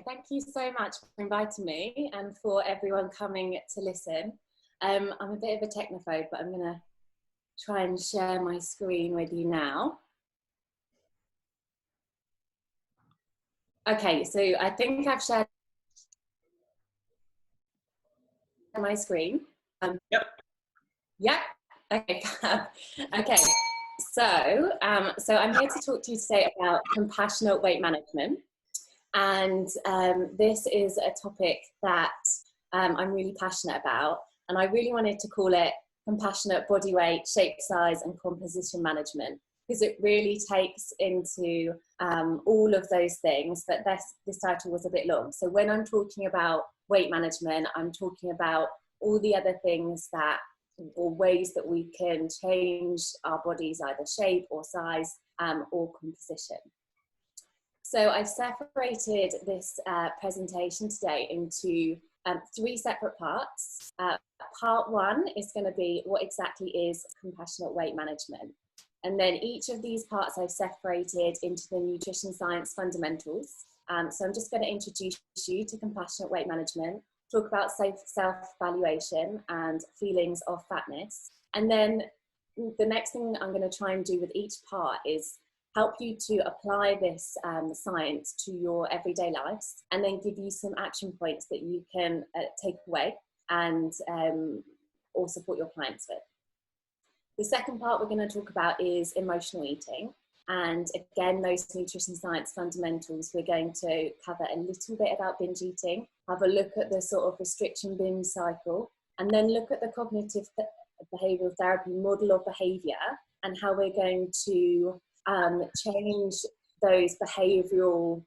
thank you so much for inviting me and for everyone coming to listen. I'm a bit of a technophobe, but I'm going to try and share my screen with you now. Okay, so I think I've shared my screen. Yep. Yeah. Okay. Okay. So, so I'm here to talk to you today about compassionate weight management, and this is a topic that I'm really passionate about, and I really wanted to call it compassionate body weight, shape, size, and composition management, because it really takes into all of those things. But this title was a bit long. So when I'm talking about weight management, I'm talking about all the other things that, or ways that we can change our body's either shape or size or composition. So I've separated this presentation today into 3 separate parts. Part 1 is going to be what exactly is compassionate weight management. And then each of these parts I've separated into the nutrition science fundamentals. So I'm just going to introduce you to compassionate weight management, talk about self-evaluation and feelings of fatness. And then the next thing I'm going to try and do with each part is help you to apply this science to your everyday lives, and then give you some action points that you can take away and or support your clients with. The second part we're going to talk about is emotional eating. And again, those nutrition science fundamentals, we're going to cover a little bit about binge eating, have a look at the sort of restriction binge cycle, and then look at the cognitive behavioral therapy model of behavior and how we're going to change those behavioral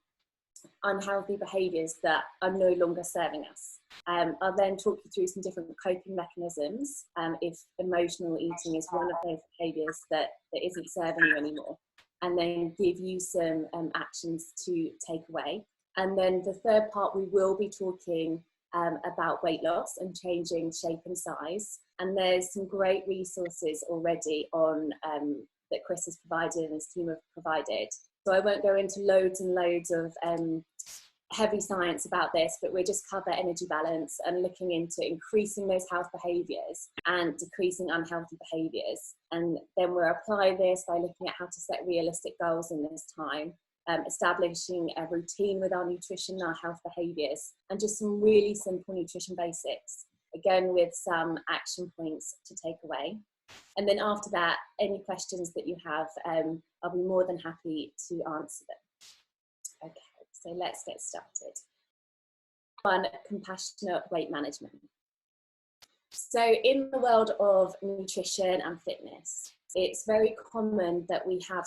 unhealthy behaviors that are no longer serving us. I'll then talk you through some different coping mechanisms if emotional eating is one of those behaviors that isn't serving you anymore, and then give you some actions to take away. And then the third part, we will be talking about weight loss and changing shape and size. And there's some great resources already on that Chris has provided and his team have provided. So I won't go into loads and loads of heavy science about this, but we'll just cover energy balance and looking into increasing those health behaviours and decreasing unhealthy behaviours. And then we'll apply this by looking at how to set realistic goals in this time, establishing a routine with our nutrition and our health behaviours, and just some really simple nutrition basics, again with some action points to take away. And then after that, any questions that you have, I'll be more than happy to answer them. Okay, so let's get started. 1, compassionate weight management. So in the world of nutrition and fitness, it's very common that we have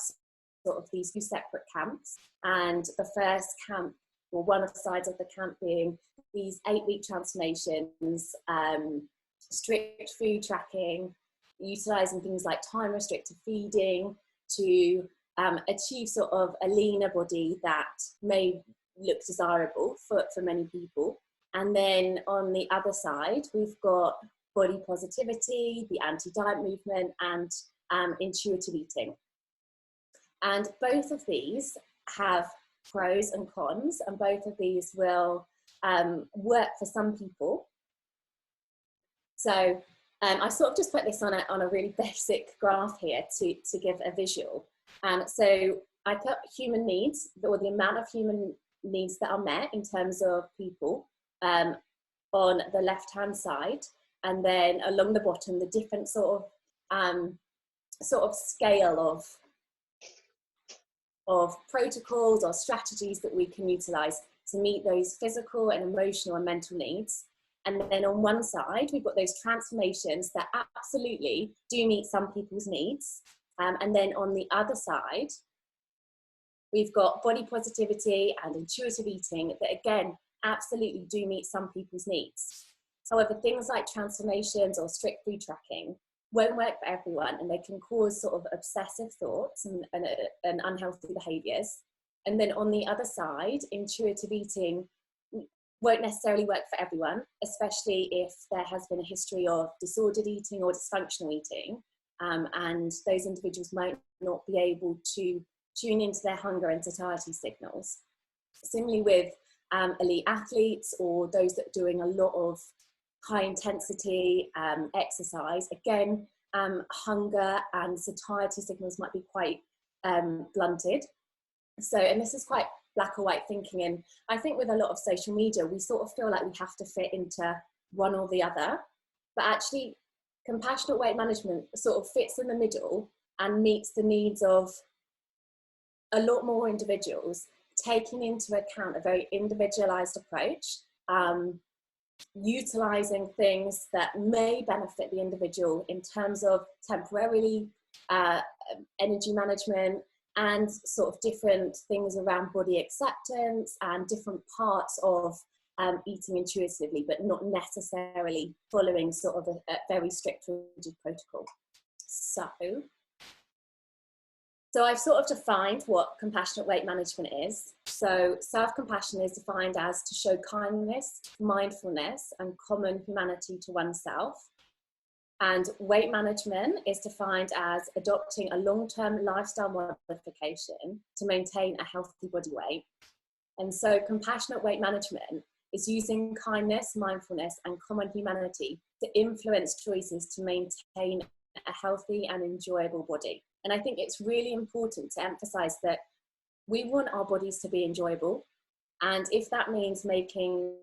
sort of these 2 separate camps. And the first camp, or one of the sides of the camp, being these 8-week transformations, strict food tracking, utilising things like time restricted feeding to achieve sort of a leaner body that may look desirable for many people. And then on the other side, we've got body positivity, the anti-diet movement, and intuitive eating. And both of these have pros and cons, and both of these will work for some people. So I sort of just put this on a really basic graph here to give a visual. So I put human needs, or the amount of human needs that are met in terms of people on the left-hand side, and then along the bottom, the different sort of scale of protocols or strategies that we can utilise to meet those physical and emotional and mental needs. And then on one side, we've got those transformations that absolutely do meet some people's needs. And then on the other side, we've got body positivity and intuitive eating that, again, absolutely do meet some people's needs. However, things like transformations or strict food tracking won't work for everyone, and they can cause sort of obsessive thoughts and unhealthy behaviours. And then on the other side, intuitive eating won't necessarily work for everyone, especially if there has been a history of disordered eating or dysfunctional eating, and those individuals might not be able to tune into their hunger and satiety signals. Similarly with elite athletes or those that are doing a lot of high intensity exercise, again, hunger and satiety signals might be quite blunted. So, and this is quite black or white thinking. And I think with a lot of social media, we sort of feel like we have to fit into one or the other. But actually, compassionate weight management sort of fits in the middle and meets the needs of a lot more individuals, taking into account a very individualized approach, utilizing things that may benefit the individual in terms of temporarily energy management and sort of different things around body acceptance and different parts of eating intuitively, but not necessarily following sort of a very strict rigid protocol. So I've sort of defined what compassionate weight management is. So self-compassion is defined as to show kindness, mindfulness, and common humanity to oneself. And weight management is defined as adopting a long-term lifestyle modification to maintain a healthy body weight. And so compassionate weight management is using kindness, mindfulness, and common humanity to influence choices to maintain a healthy and enjoyable body. And I think it's really important to emphasize that we want our bodies to be enjoyable. And if that means making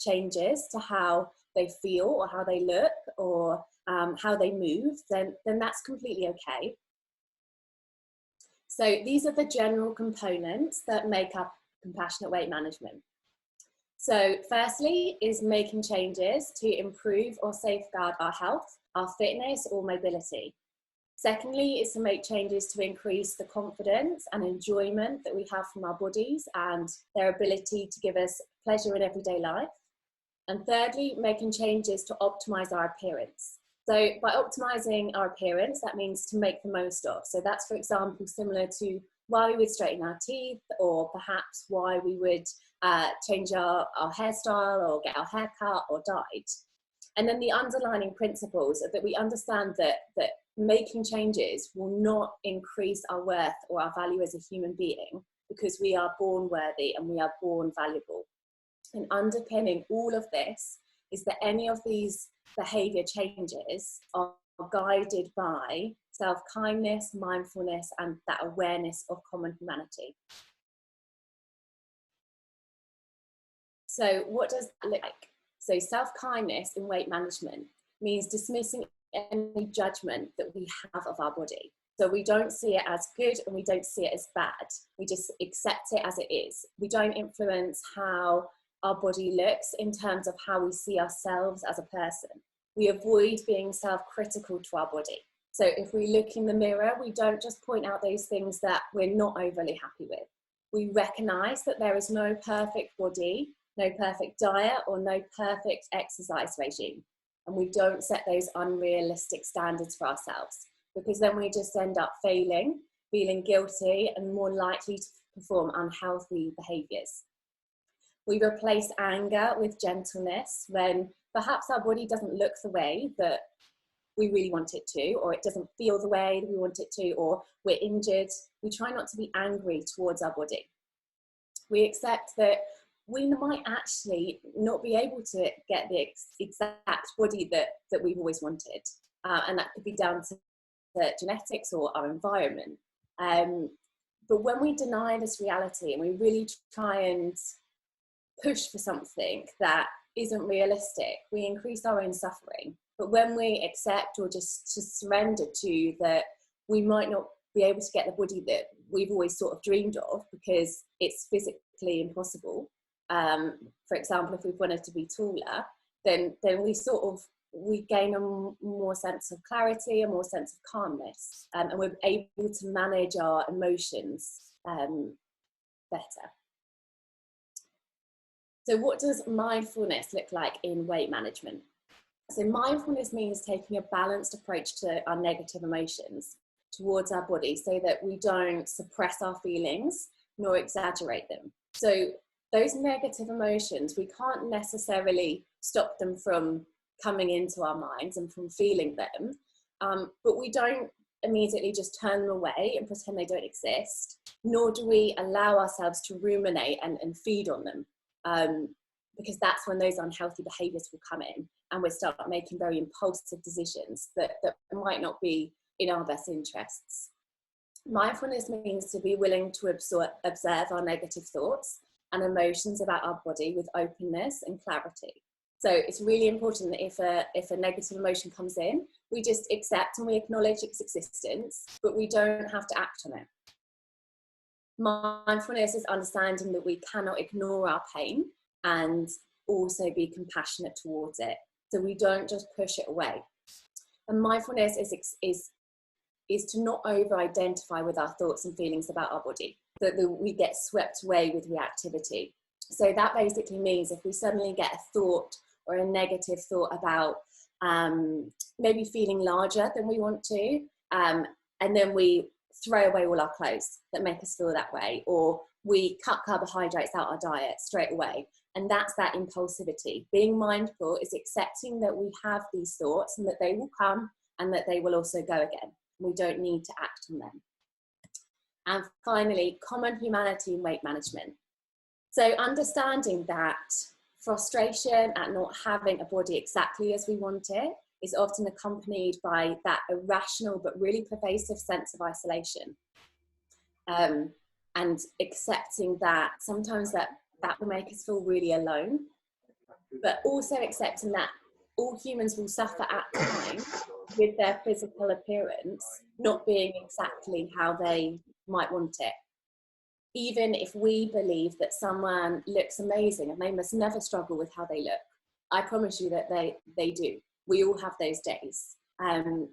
changes to how they feel or how they look or how they move, then that's completely okay. So these are the general components that make up compassionate weight management. So firstly is making changes to improve or safeguard our health, our fitness or mobility. Secondly is to make changes to increase the confidence and enjoyment that we have from our bodies and their ability to give us pleasure in everyday life. And thirdly, making changes to optimize our appearance. So by optimizing our appearance, that means to make the most of. So that's, for example, similar to why we would straighten our teeth, or perhaps why we would change our hairstyle or get our hair cut or dyed. And then the underlying principles are that we understand that making changes will not increase our worth or our value as a human being, because we are born worthy and we are born valuable. And underpinning all of this is that any of these behavior changes are guided by self-kindness, mindfulness, and that awareness of common humanity. So what does that look like? So self-kindness in weight management means dismissing any judgment that we have of our body. So we don't see it as good and we don't see it as bad. We just accept it as it is. We don't influence how our body looks in terms of how we see ourselves as a person. We avoid being self-critical to our body. So if we look in the mirror, we don't just point out those things that we're not overly happy with. We recognize that there is no perfect body, no perfect diet, or no perfect exercise regime. And we don't set those unrealistic standards for ourselves, because then we just end up failing, feeling guilty, and more likely to perform unhealthy behaviors. We replace anger with gentleness when perhaps our body doesn't look the way that we really want it to, or it doesn't feel the way that we want it to, or we're injured. We try not to be angry towards our body. We accept that we might actually not be able to get the exact body that we've always wanted. And that could be down to the genetics or our environment. But when we deny this reality and we really try and push for something that isn't realistic, we increase our own suffering. But when we accept or just surrender to that we might not be able to get the body that we've always sort of dreamed of because it's physically impossible. For example, if we wanted to be taller, then we gain a more sense of clarity, a more sense of calmness, and we're able to manage our emotions better. So what does mindfulness look like in weight management? So mindfulness means taking a balanced approach to our negative emotions towards our body so that we don't suppress our feelings nor exaggerate them. So those negative emotions, we can't necessarily stop them from coming into our minds and from feeling them, but we don't immediately just turn them away and pretend they don't exist, nor do we allow ourselves to ruminate and feed on them. because that's when those unhealthy behaviours will come in, and we'll start making very impulsive decisions that might not be in our best interests. Mindfulness means to be willing to observe our negative thoughts and emotions about our body with openness and clarity. So it's really important that if a negative emotion comes in, we just accept and we acknowledge its existence, but we don't have to act on it. Mindfulness is understanding that we cannot ignore our pain and also be compassionate towards it. So we don't just push it away. And mindfulness is to not over-identify with our thoughts and feelings about our body, that we get swept away with reactivity. So that basically means if we suddenly get a thought or a negative thought about maybe feeling larger than we want to, and then we throw away all our clothes that make us feel that way, or we cut carbohydrates out our diet straight away. And that's that impulsivity. Being mindful is accepting that we have these thoughts and that they will come and that they will also go again. We don't need to act on them. And finally, common humanity in weight management. So understanding that frustration at not having a body exactly as we want it is often accompanied by that irrational but really pervasive sense of isolation. And accepting that sometimes that will make us feel really alone, but also accepting that all humans will suffer at times with their physical appearance not being exactly how they might want it. Even if we believe that someone looks amazing and they must never struggle with how they look, I promise you that they do. We all have those days. And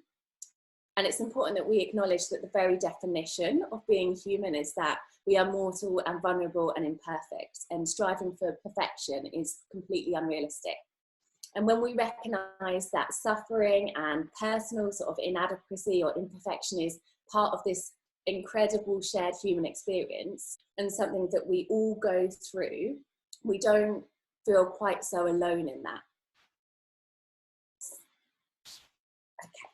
it's important that we acknowledge that the very definition of being human is that we are mortal and vulnerable and imperfect, and striving for perfection is completely unrealistic. And when we recognise that suffering and personal sort of inadequacy or imperfection is part of this incredible shared human experience and something that we all go through, we don't feel quite so alone in that. Okay.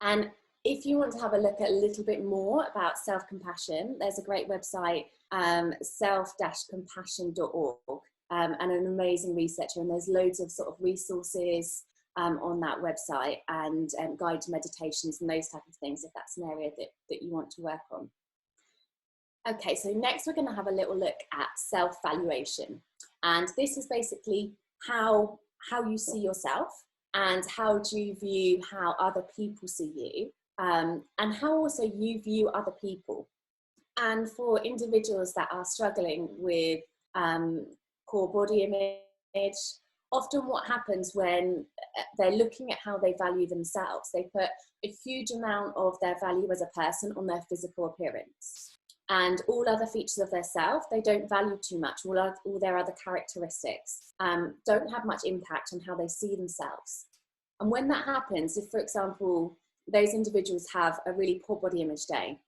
And if you want to have a look at a little bit more about self-compassion, there's a great website, self-compassion.org, and an amazing researcher, and there's loads of sort of resources on that website, and guided meditations and those type of things, if that's an area that you want to work on. Okay, so next we're going to have a little look at self-valuation, and this is basically how you see yourself and how do you view how other people see you, and how also you view other people. And for individuals that are struggling with poor body image, often what happens when they're looking at how they value themselves, they put a huge amount of their value as a person on their physical appearance. And all other features of their self, they don't value too much. All their other characteristics don't have much impact on how they see themselves. And when that happens, if, for example, those individuals have a really poor body image day,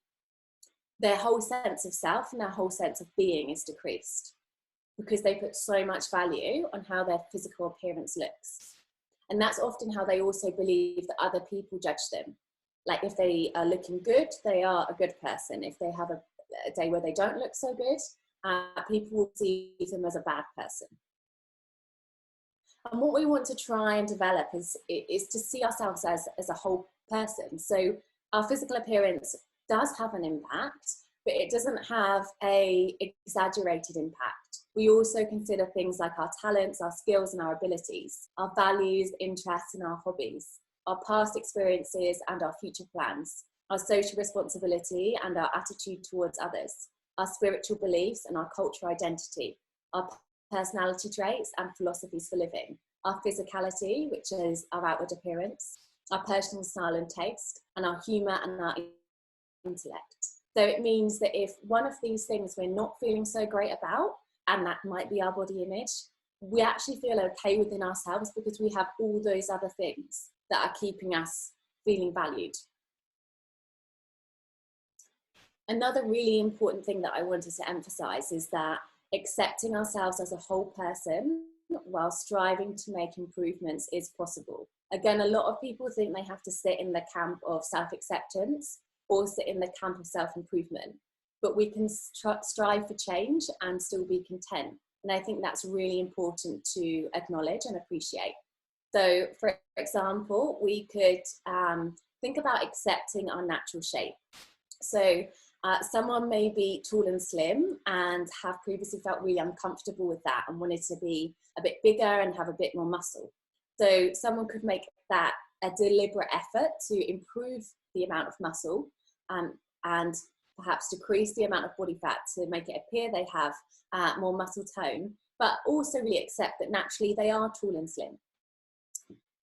their whole sense of self and their whole sense of being is decreased, because they put so much value on how their physical appearance looks. And that's often how they also believe that other people judge them. Like if they are looking good, they are a good person. If they have a day where they don't look so good, people will see them as a bad person. And what we want to try and develop is to see ourselves as a whole person. So our physical appearance does have an impact, but it doesn't have an exaggerated impact. We also consider things like our talents, our skills and our abilities, our values, interests and our hobbies, our past experiences and our future plans, our social responsibility and our attitude towards others, our spiritual beliefs and our cultural identity, our personality traits and philosophies for living, our physicality, which is our outward appearance, our personal style and taste, and our humour and our intellect. So it means that if one of these things we're not feeling so great about, and that might be our body image, we actually feel okay within ourselves because we have all those other things that are keeping us feeling valued. Another really important thing that I wanted to emphasize is that accepting ourselves as a whole person while striving to make improvements is possible. Again, a lot of people think they have to sit in the camp of self-acceptance or sit in the camp of self-improvement, but we can strive for change and still be content. And I think that's really important to acknowledge and appreciate. So, for example, we could think about accepting our natural shape. So someone may be tall and slim and have previously felt really uncomfortable with that and wanted to be a bit bigger and have a bit more muscle. So someone could make that a deliberate effort to improve the amount of muscle and perhaps decrease the amount of body fat to make it appear they have more muscle tone, but also really accept that naturally they are tall and slim.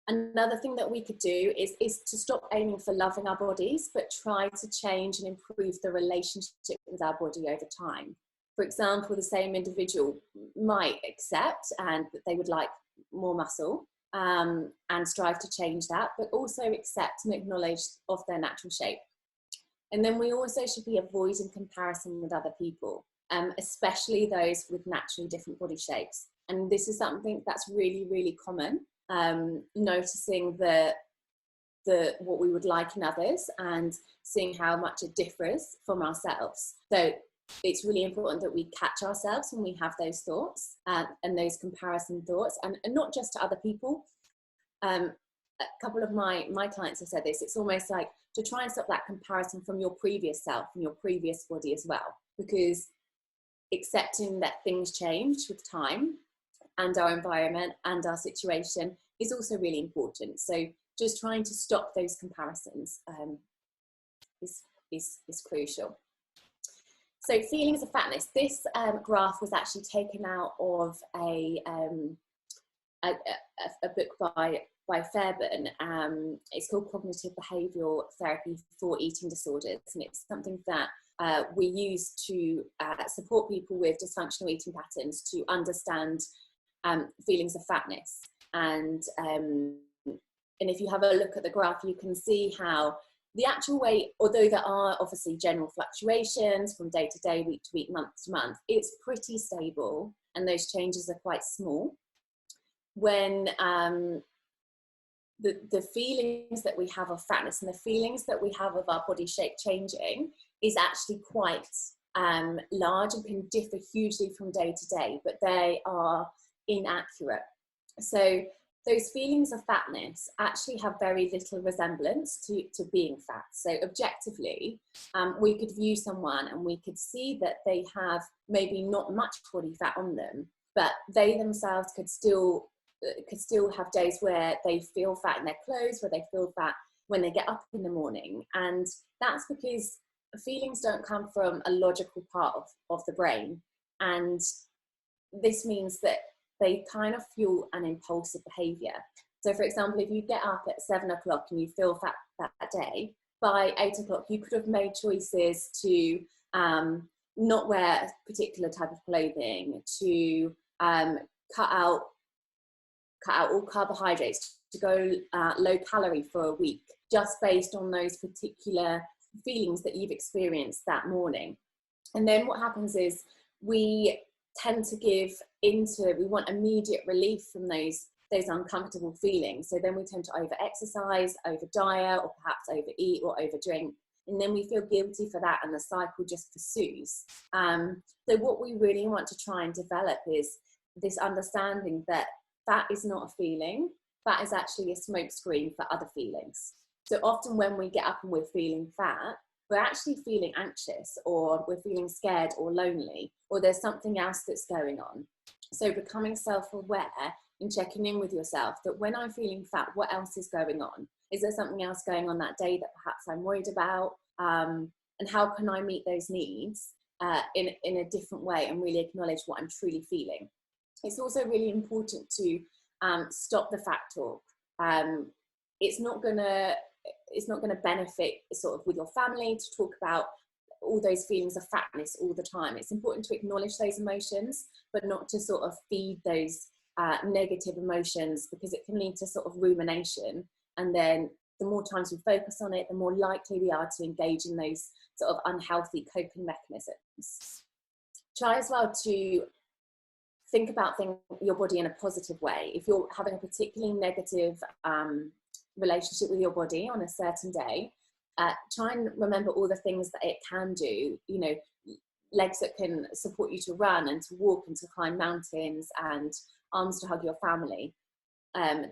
Another thing that we could do is to stop aiming for loving our bodies, but try to change and improve the relationship with our body over time. For example, the same individual might accept and that they would like more muscle and strive to change that, but also accept and acknowledge of their natural shape. And then we also should be avoiding comparison with other people, especially those with naturally different body shapes. And this is something that's really, really common. Noticing what we would like in others and seeing how much it differs from ourselves. So it's really important that we catch ourselves when we have those thoughts and those comparison thoughts, and not just to other people. A couple of my clients have said this. It's almost like to try and stop that comparison from your previous self and your previous body as well, because accepting that things change with time and our environment and our situation is also really important. So just trying to stop those comparisons is crucial. So feelings of fatness. This graph was actually taken out of a book by Fairbairn. It's called Cognitive Behavioural Therapy for Eating Disorders, and it's something that we use to support people with dysfunctional eating patterns to understand feelings of fatness. And if you have a look at the graph, you can see how the actual weight, although there are obviously general fluctuations from day to day, week to week, month to month, it's pretty stable and those changes are quite small. When the feelings that we have of fatness and the feelings that we have of our body shape changing is actually quite large and can differ hugely from day to day, but they are inaccurate. So those feelings of fatness actually have very little resemblance to being fat. So objectively, we could view someone and we could see that they have maybe not much body fat on them, but they themselves could still have days where they feel fat in their clothes, where they feel fat when they get up in the morning. And that's because feelings don't come from a logical part of the brain. And this means that they kind of fuel an impulsive behavior. So for example, if you get up at 7 o'clock and you feel fat that day, by 8 o'clock, you could have made choices to not wear a particular type of clothing, to cut out all carbohydrates, to go low calorie for a week, just based on those particular feelings that you've experienced that morning. And then what happens is we tend to we want immediate relief from those uncomfortable feelings. So then we tend to over-exercise, over-diet, or perhaps overeat or over-drink. And then we feel guilty for that and the cycle just pursues. So what we really want to try and develop is this understanding that fat is not a feeling. Fat is actually a smokescreen for other feelings. So often when we get up and we're feeling fat, we're actually feeling anxious, or we're feeling scared or lonely, or there's something else that's going on. So becoming self-aware and checking in with yourself that when I'm feeling fat, what else is going on? Is there something else going on that day that perhaps I'm worried about? And how can I meet those needs in a different way and really acknowledge what I'm truly feeling? It's also really important to stop the fat talk. It's not going to benefit sort of with your family to talk about all those feelings of fatness all the time. It's important to acknowledge those emotions, but not to sort of feed those negative emotions, because it can lead to sort of rumination. And then the more times we focus on it, the more likely we are to engage in those sort of unhealthy coping mechanisms. Try as well to think about your body in a positive way. If you're having a particularly negative relationship with your body on a certain day, try and remember all the things that it can do. You know, legs that can support you to run and to walk and to climb mountains, and arms to hug your family,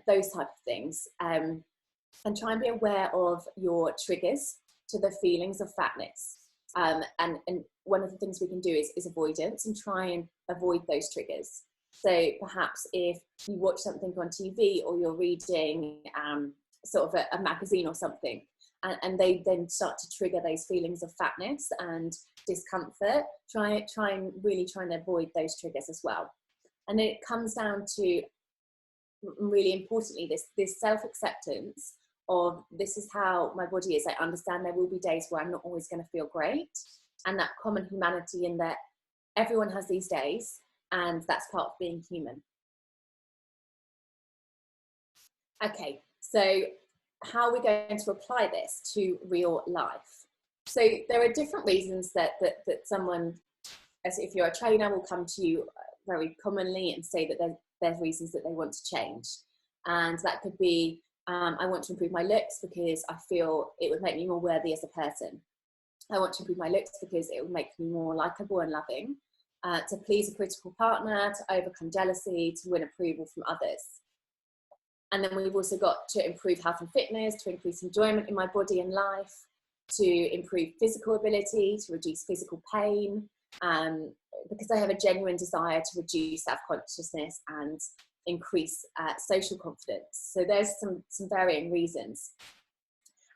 those type of things. And try and be aware of your triggers to the feelings of fatness. And one of the things we can do is avoidance, and try and avoid those triggers. So perhaps if you watch something on TV, or you're reading sort of a magazine or something, and they then start to trigger those feelings of fatness and discomfort, try and really try and avoid those triggers as well. And it comes down to, really importantly, this self-acceptance of, this is how my body is. I understand there will be days where I'm not always going to feel great, and that common humanity in that everyone has these days, and that's part of being human. Okay, so how are we going to apply this to real life? So there are different reasons that someone, as if you're a trainer, will come to you very commonly and say that there's reasons that they want to change. And that could be, I want to improve my looks because I feel it would make me more worthy as a person. I want to improve my looks because it would make me more likable and loving. To please a critical partner, to overcome jealousy, to win approval from others. And then we've also got to improve health and fitness, to increase enjoyment in my body and life, to improve physical ability, to reduce physical pain, because I have a genuine desire to reduce self-consciousness and increase social confidence. So there's some varying reasons.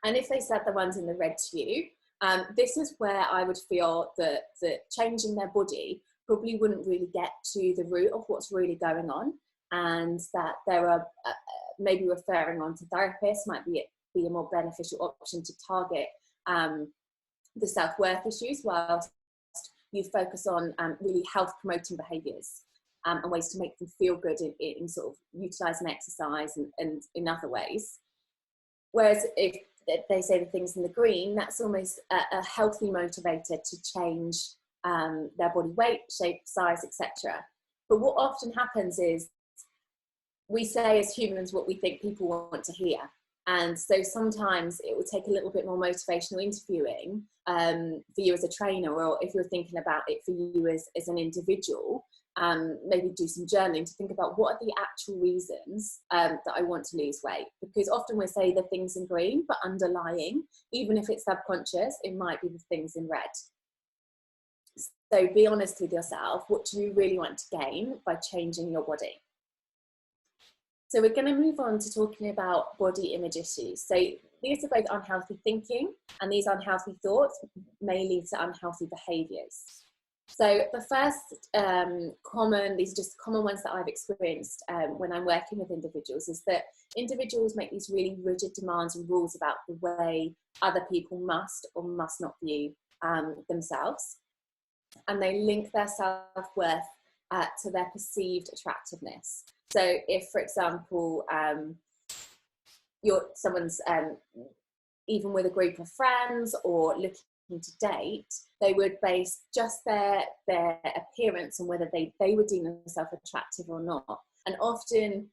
And if they said the ones in the red to you, this is where I would feel that changing their body probably wouldn't really get to the root of what's really going on, and that there are maybe referring on to therapists might be a more beneficial option to target the self-worth issues, whilst you focus on really health promoting behaviours and ways to make them feel good in sort of utilising exercise and in other ways. Whereas if they say the things in the green, that's almost a healthy motivator to change their body weight, shape, size, etc. But what often happens is we say as humans what we think people want to hear. And so sometimes it will take a little bit more motivational interviewing for you as a trainer, or if you're thinking about it for you as an individual, maybe do some journaling to think about what are the actual reasons that I want to lose weight. Because often we say the things in green, but underlying, even if it's subconscious, it might be the things in red. So be honest with yourself. What do you really want to gain by changing your body? So we're going to move on to talking about body image issues. So these are both unhealthy thinking, and these unhealthy thoughts may lead to unhealthy behaviours. So the first these are just common ones that I've experienced when I'm working with individuals, is that individuals make these really rigid demands and rules about the way other people must or must not view themselves. And they link their self-worth to their perceived attractiveness. So if, for example, someone's even with a group of friends or looking to date, they would base just their appearance on whether they would deem themselves attractive or not. And often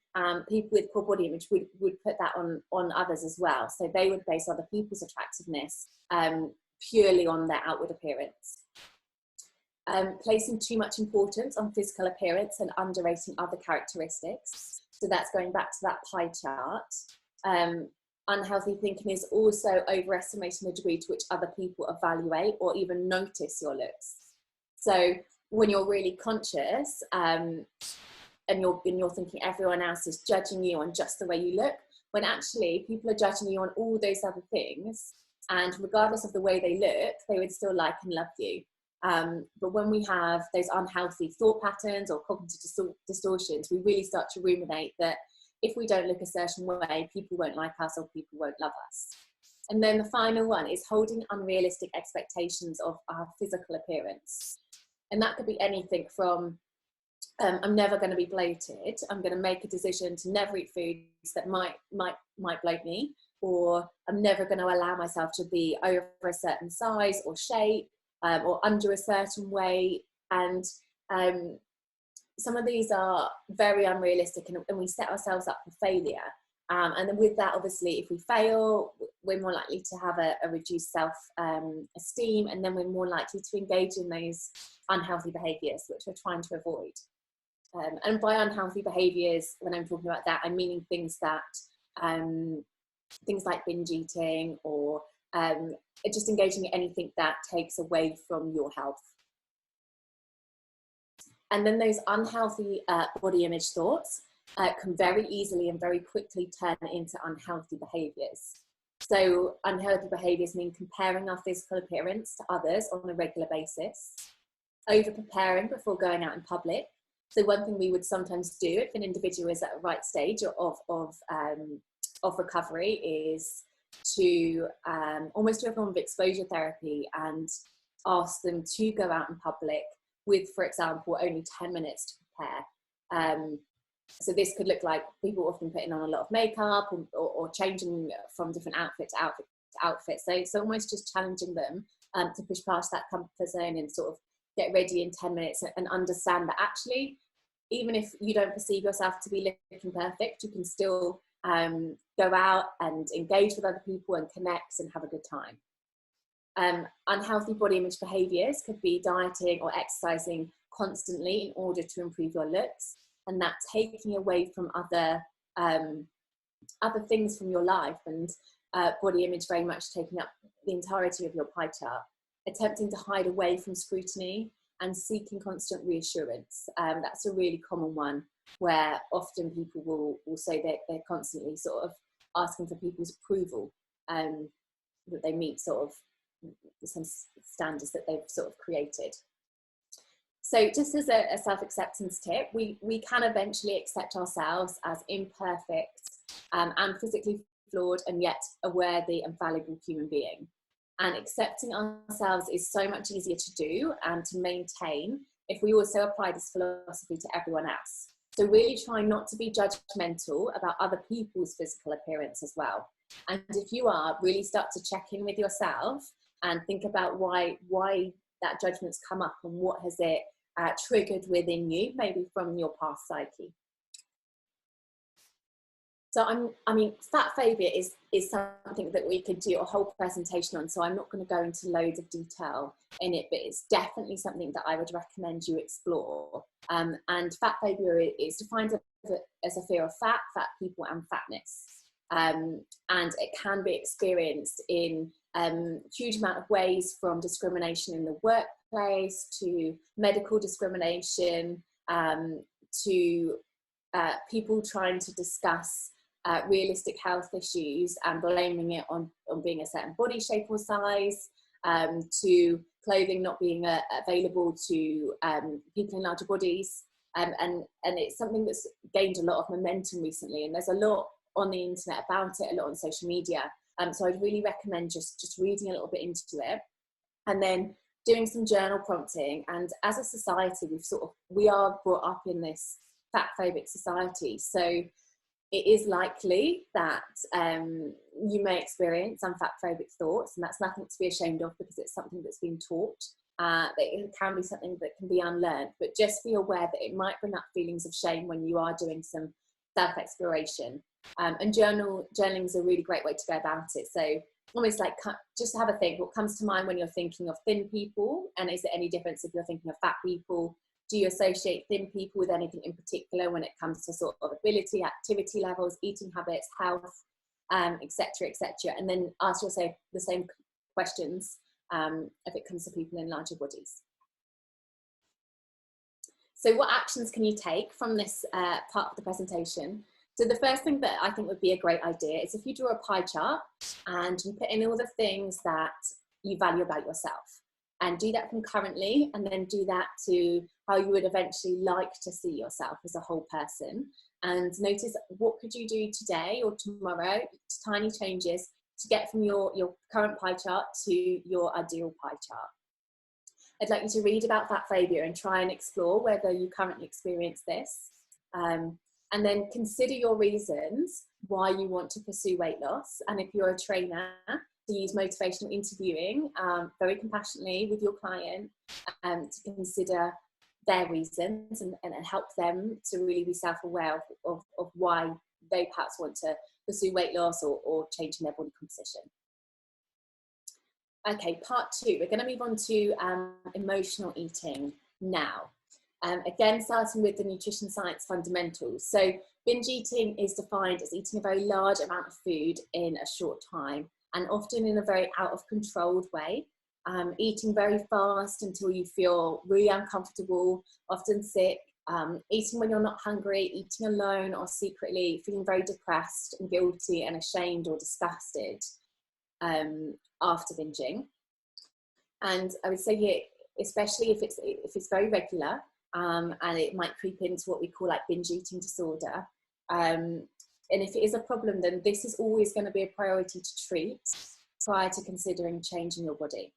people with poor body image would put that on others as well. So they would base other people's attractiveness purely on their outward appearance. Placing too much importance on physical appearance and underrating other characteristics. So that's going back to that pie chart. Unhealthy thinking is also overestimating the degree to which other people evaluate or even notice your looks. So when you're really conscious and you're thinking everyone else is judging you on just the way you look, when actually people are judging you on all those other things, and regardless of the way they look, they would still like and love you. But when we have those unhealthy thought patterns or cognitive distortions, we really start to ruminate that if we don't look a certain way, people won't like us or people won't love us. And then the final one is holding unrealistic expectations of our physical appearance. And that could be anything from, I'm never going to be bloated, I'm going to make a decision to never eat foods that might bloat me, or I'm never going to allow myself to be over a certain size or shape, or under a certain weight. And some of these are very unrealistic, and we set ourselves up for failure. And then with that, obviously, if we fail, we're more likely to have a reduced self-esteem, and then we're more likely to engage in those unhealthy behaviours, which we're trying to avoid. And by unhealthy behaviours, when I'm talking about that, I'm meaning things like binge eating, or just engaging in anything that takes away from your health. And then those unhealthy body image thoughts can very easily and very quickly turn into unhealthy behaviours. So unhealthy behaviours mean comparing our physical appearance to others on a regular basis, over-preparing before going out in public. So one thing we would sometimes do if an individual is at a right stage of recovery is to almost do a form of exposure therapy and ask them to go out in public with, for example, only 10 minutes to prepare. So this could look like people often putting on a lot of makeup, or changing from different outfit to outfit. So almost just challenging them to push past that comfort zone and sort of get ready in 10 minutes and understand that actually, even if you don't perceive yourself to be looking perfect, you can still go out and engage with other people and connect and have a good time. Unhealthy body image behaviours could be dieting or exercising constantly in order to improve your looks, and that taking away from other things from your life, and body image very much taking up the entirety of your pie chart. Attempting to hide away from scrutiny and seeking constant reassurance. That's a really common one, where often people will say that they're constantly sort of asking for people's approval, that they meet sort of some standards that they've sort of created. So just as a self-acceptance tip, we can eventually accept ourselves as imperfect and physically flawed, and yet a worthy and valuable human being. And accepting ourselves is so much easier to do and to maintain if we also apply this philosophy to everyone else. So really try not to be judgmental about other people's physical appearance as well. And if you are, really start to check in with yourself and think about why that judgment's come up, and what has it triggered within you, maybe from your past psyche. So I mean, fat phobia is something that we could do a whole presentation on, so I'm not going to go into loads of detail in it, but it's definitely something that I would recommend you explore. And fat phobia is defined as a fear of fat people, and fatness. And it can be experienced in huge amount of ways, from discrimination in the workplace to medical discrimination, to people trying to discuss realistic health issues and blaming it on being a certain body shape or size, to clothing not being available to people in larger bodies. And it's something that's gained a lot of momentum recently, and there's a lot on the internet about it, a lot on social media. So I'd really recommend just reading a little bit into it, and then doing some journal prompting. And as a society, we are brought up in this fat phobic society, so it is likely that you may experience some fat phobic thoughts, and that's nothing to be ashamed of, because it's something that's been taught. That it can be something that can be unlearned, but just be aware that it might bring up feelings of shame when you are doing some self-exploration. And journaling is a really great way to go about it. So almost like just have a think, what comes to mind when you're thinking of thin people, and is there any difference if you're thinking of fat people? Do you associate thin people with anything in particular when it comes to sort of ability, activity levels, eating habits, health, etc., etc.? And then ask yourself the same questions if it comes to people in larger bodies. So what actions can you take from this part of the presentation? So the first thing that I think would be a great idea is if you draw a pie chart and you put in all the things that you value about yourself, and do that concurrently, and then do that to how you would eventually like to see yourself as a whole person. And notice, what could you do today or tomorrow, tiny changes, to get from your current pie chart to your ideal pie chart. I'd like you to read about fat phobia and try and explore whether you currently experience this. And then consider your reasons why you want to pursue weight loss. And if you're a trainer, to use motivational interviewing very compassionately with your client to consider their reasons and help them to really be self-aware of why they perhaps want to pursue weight loss or changing their body composition. Okay, part 2, we're going to move on to emotional eating now. Again, starting with the nutrition science fundamentals. So binge eating is defined as eating a very large amount of food in a short time, and often in a very out of controlled way. Eating very fast until you feel really uncomfortable, often sick, eating when you're not hungry, eating alone or secretly, feeling very depressed and guilty and ashamed or disgusted after binging. And I would say here, especially if it's very regular, and it might creep into what we call like binge eating disorder. And if it is a problem, then this is always going to be a priority to treat prior to considering changing your body.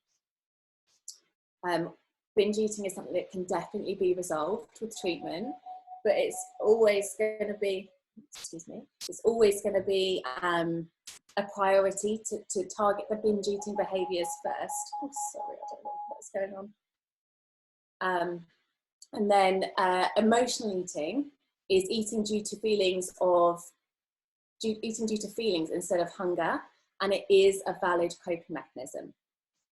Binge eating is something that can definitely be resolved with treatment, but it's always going to be, it's always going to be a priority to target the binge eating behaviours first. Oh, sorry, I don't know what's going on. And then emotional eating is eating due to feelings instead of hunger, and it is a valid coping mechanism.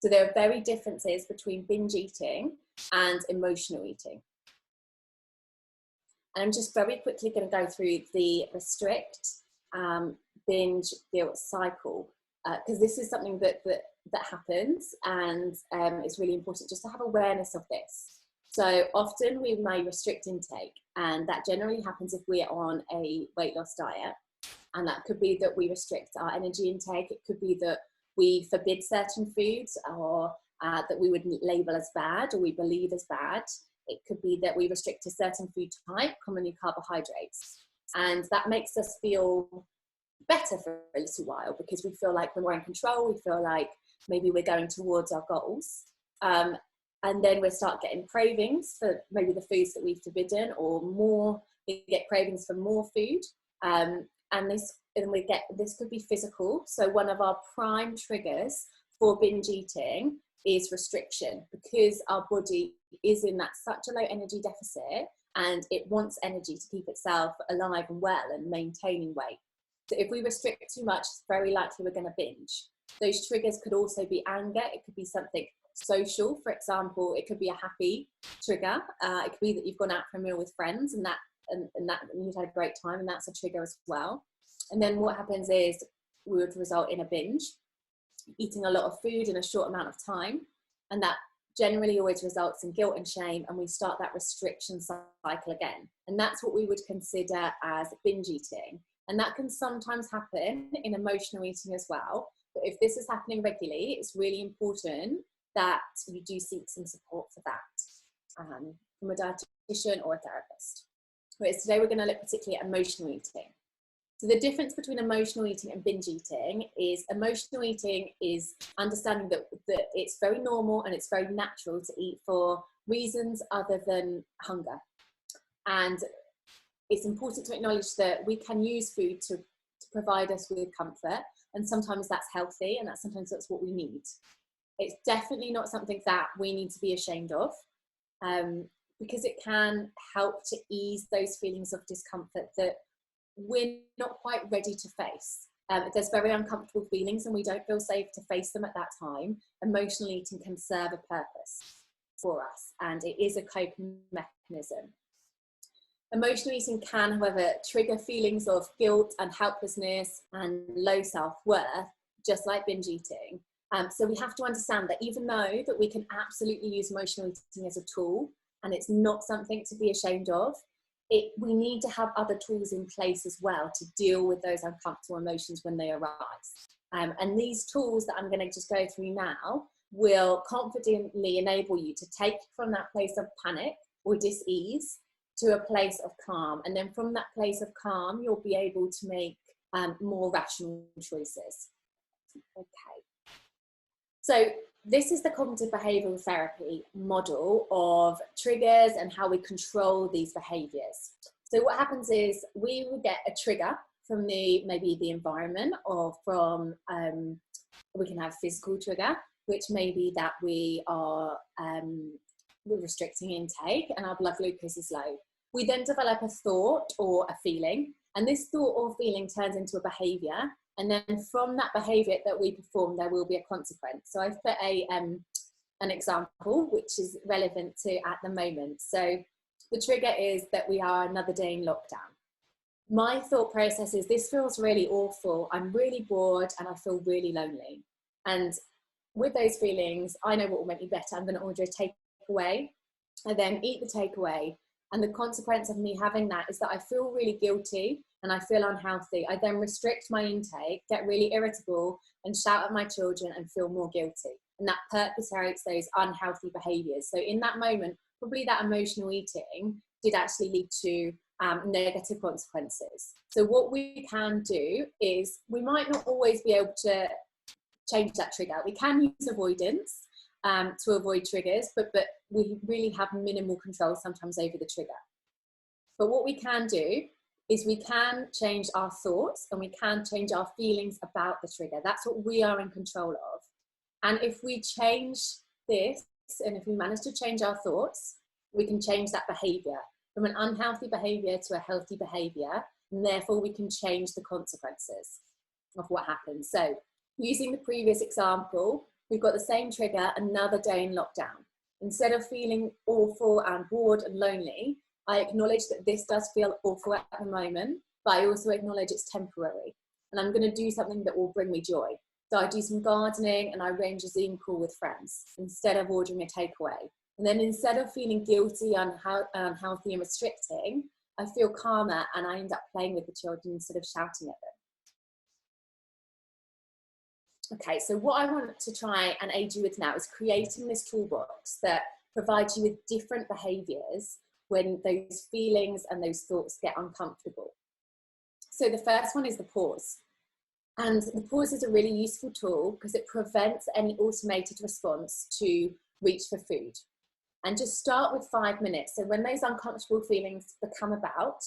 So there are very differences between binge eating and emotional eating. And I'm just very quickly going to go through the restrict, binge, guilt cycle, because this is something that happens, and it's really important just to have awareness of this. So often we may restrict intake, and that generally happens if we are on a weight loss diet. And that could be that we restrict our energy intake. It could be that we forbid certain foods, or that we would label as bad or we believe as bad. It could be that we restrict a certain food type, commonly carbohydrates. And that makes us feel better for a little while, because we feel like we're more in control. We feel like maybe we're going towards our goals. And then we start getting cravings for maybe the foods that we've forbidden, or more, we get cravings for more food. And this could be physical. So one of our prime triggers for binge eating is restriction, because our body is in such a low energy deficit, and it wants energy to keep itself alive and well and maintaining weight. So if we restrict too much, it's very likely we're going to binge. Those triggers could also be anger. It could be something social, for example. It could be a happy trigger. It could be that you've gone out for a meal with friends, and you've had a great time, and that's a trigger as well. And then what happens is we would result in a binge, eating a lot of food in a short amount of time, and that generally always results in guilt and shame, and we start that restriction cycle again. And that's what we would consider as binge eating. And that can sometimes happen in emotional eating as well. But if this is happening regularly, it's really important that you do seek some support for that from a dietitian or a therapist. Whereas today we're going to look particularly at emotional eating. So the difference between emotional eating and binge eating is emotional eating is understanding that it's very normal and it's very natural to eat for reasons other than hunger. And it's important to acknowledge that we can use food to provide us with comfort, and sometimes that's healthy, and sometimes that's what we need. It's definitely not something that we need to be ashamed of, because it can help to ease those feelings of discomfort that we're not quite ready to face. There's very uncomfortable feelings and we don't feel safe to face them at that time. Emotional eating can serve a purpose for us, and it is a coping mechanism. Emotional eating can, however, trigger feelings of guilt and helplessness and low self-worth, just like binge eating. So we have to understand that even though that we can absolutely use emotional eating as a tool, and it's not something to be ashamed of, we need to have other tools in place as well to deal with those uncomfortable emotions when they arise. And these tools that I'm going to just go through now will confidently enable you to take from that place of panic or dis-ease to a place of calm. And then from that place of calm, you'll be able to make more rational choices. Okay. So this is the cognitive behavioural therapy model of triggers and how we control these behaviours. So what happens is we will get a trigger from maybe the environment, or from, we can have physical trigger, which may be that we're restricting intake and our blood glucose is low. We then develop a thought or a feeling, And this thought or feeling turns into a behavior. And then from that behavior that we perform, there will be a consequence. So I've put an example which is relevant to at the moment. So the trigger is that we are another day in lockdown. My thought process is, this feels really awful. I'm really bored and I feel really lonely. And with those feelings, I know what will make me better. I'm going to order a takeaway. I then eat the takeaway. And the consequence of me having that is that I feel really guilty and I feel unhealthy. I then restrict my intake, get really irritable and shout at my children and feel more guilty. And that perpetuates those unhealthy behaviors. So in that moment, probably that emotional eating did actually lead to negative consequences. So what we can do is, we might not always be able to change that trigger. We can use avoidance to avoid triggers, but we really have minimal control sometimes over the trigger. But what we can do is we can change our thoughts and we can change our feelings about the trigger. That's what we are in control of. And if we change this, and if we manage to change our thoughts, we can change that behavior from an unhealthy behavior to a healthy behavior, and therefore we can change the consequences of what happens. So using the previous example, we've got the same trigger, another day in lockdown. Instead of feeling awful and bored and lonely, I acknowledge that this does feel awful at the moment, but I also acknowledge it's temporary. And I'm going to do something that will bring me joy. So I do some gardening and I arrange a Zoom call with friends instead of ordering a takeaway. And then instead of feeling guilty, unhealthy and restricting, I feel calmer and I end up playing with the children instead of shouting at them. Okay, so what I want to try and aid you with now is creating this toolbox that provides you with different behaviours when those feelings and those thoughts get uncomfortable. So the first one is the pause. And the pause is a really useful tool because it prevents any automated response to reach for food. And just start with 5 minutes. So when those uncomfortable feelings become about,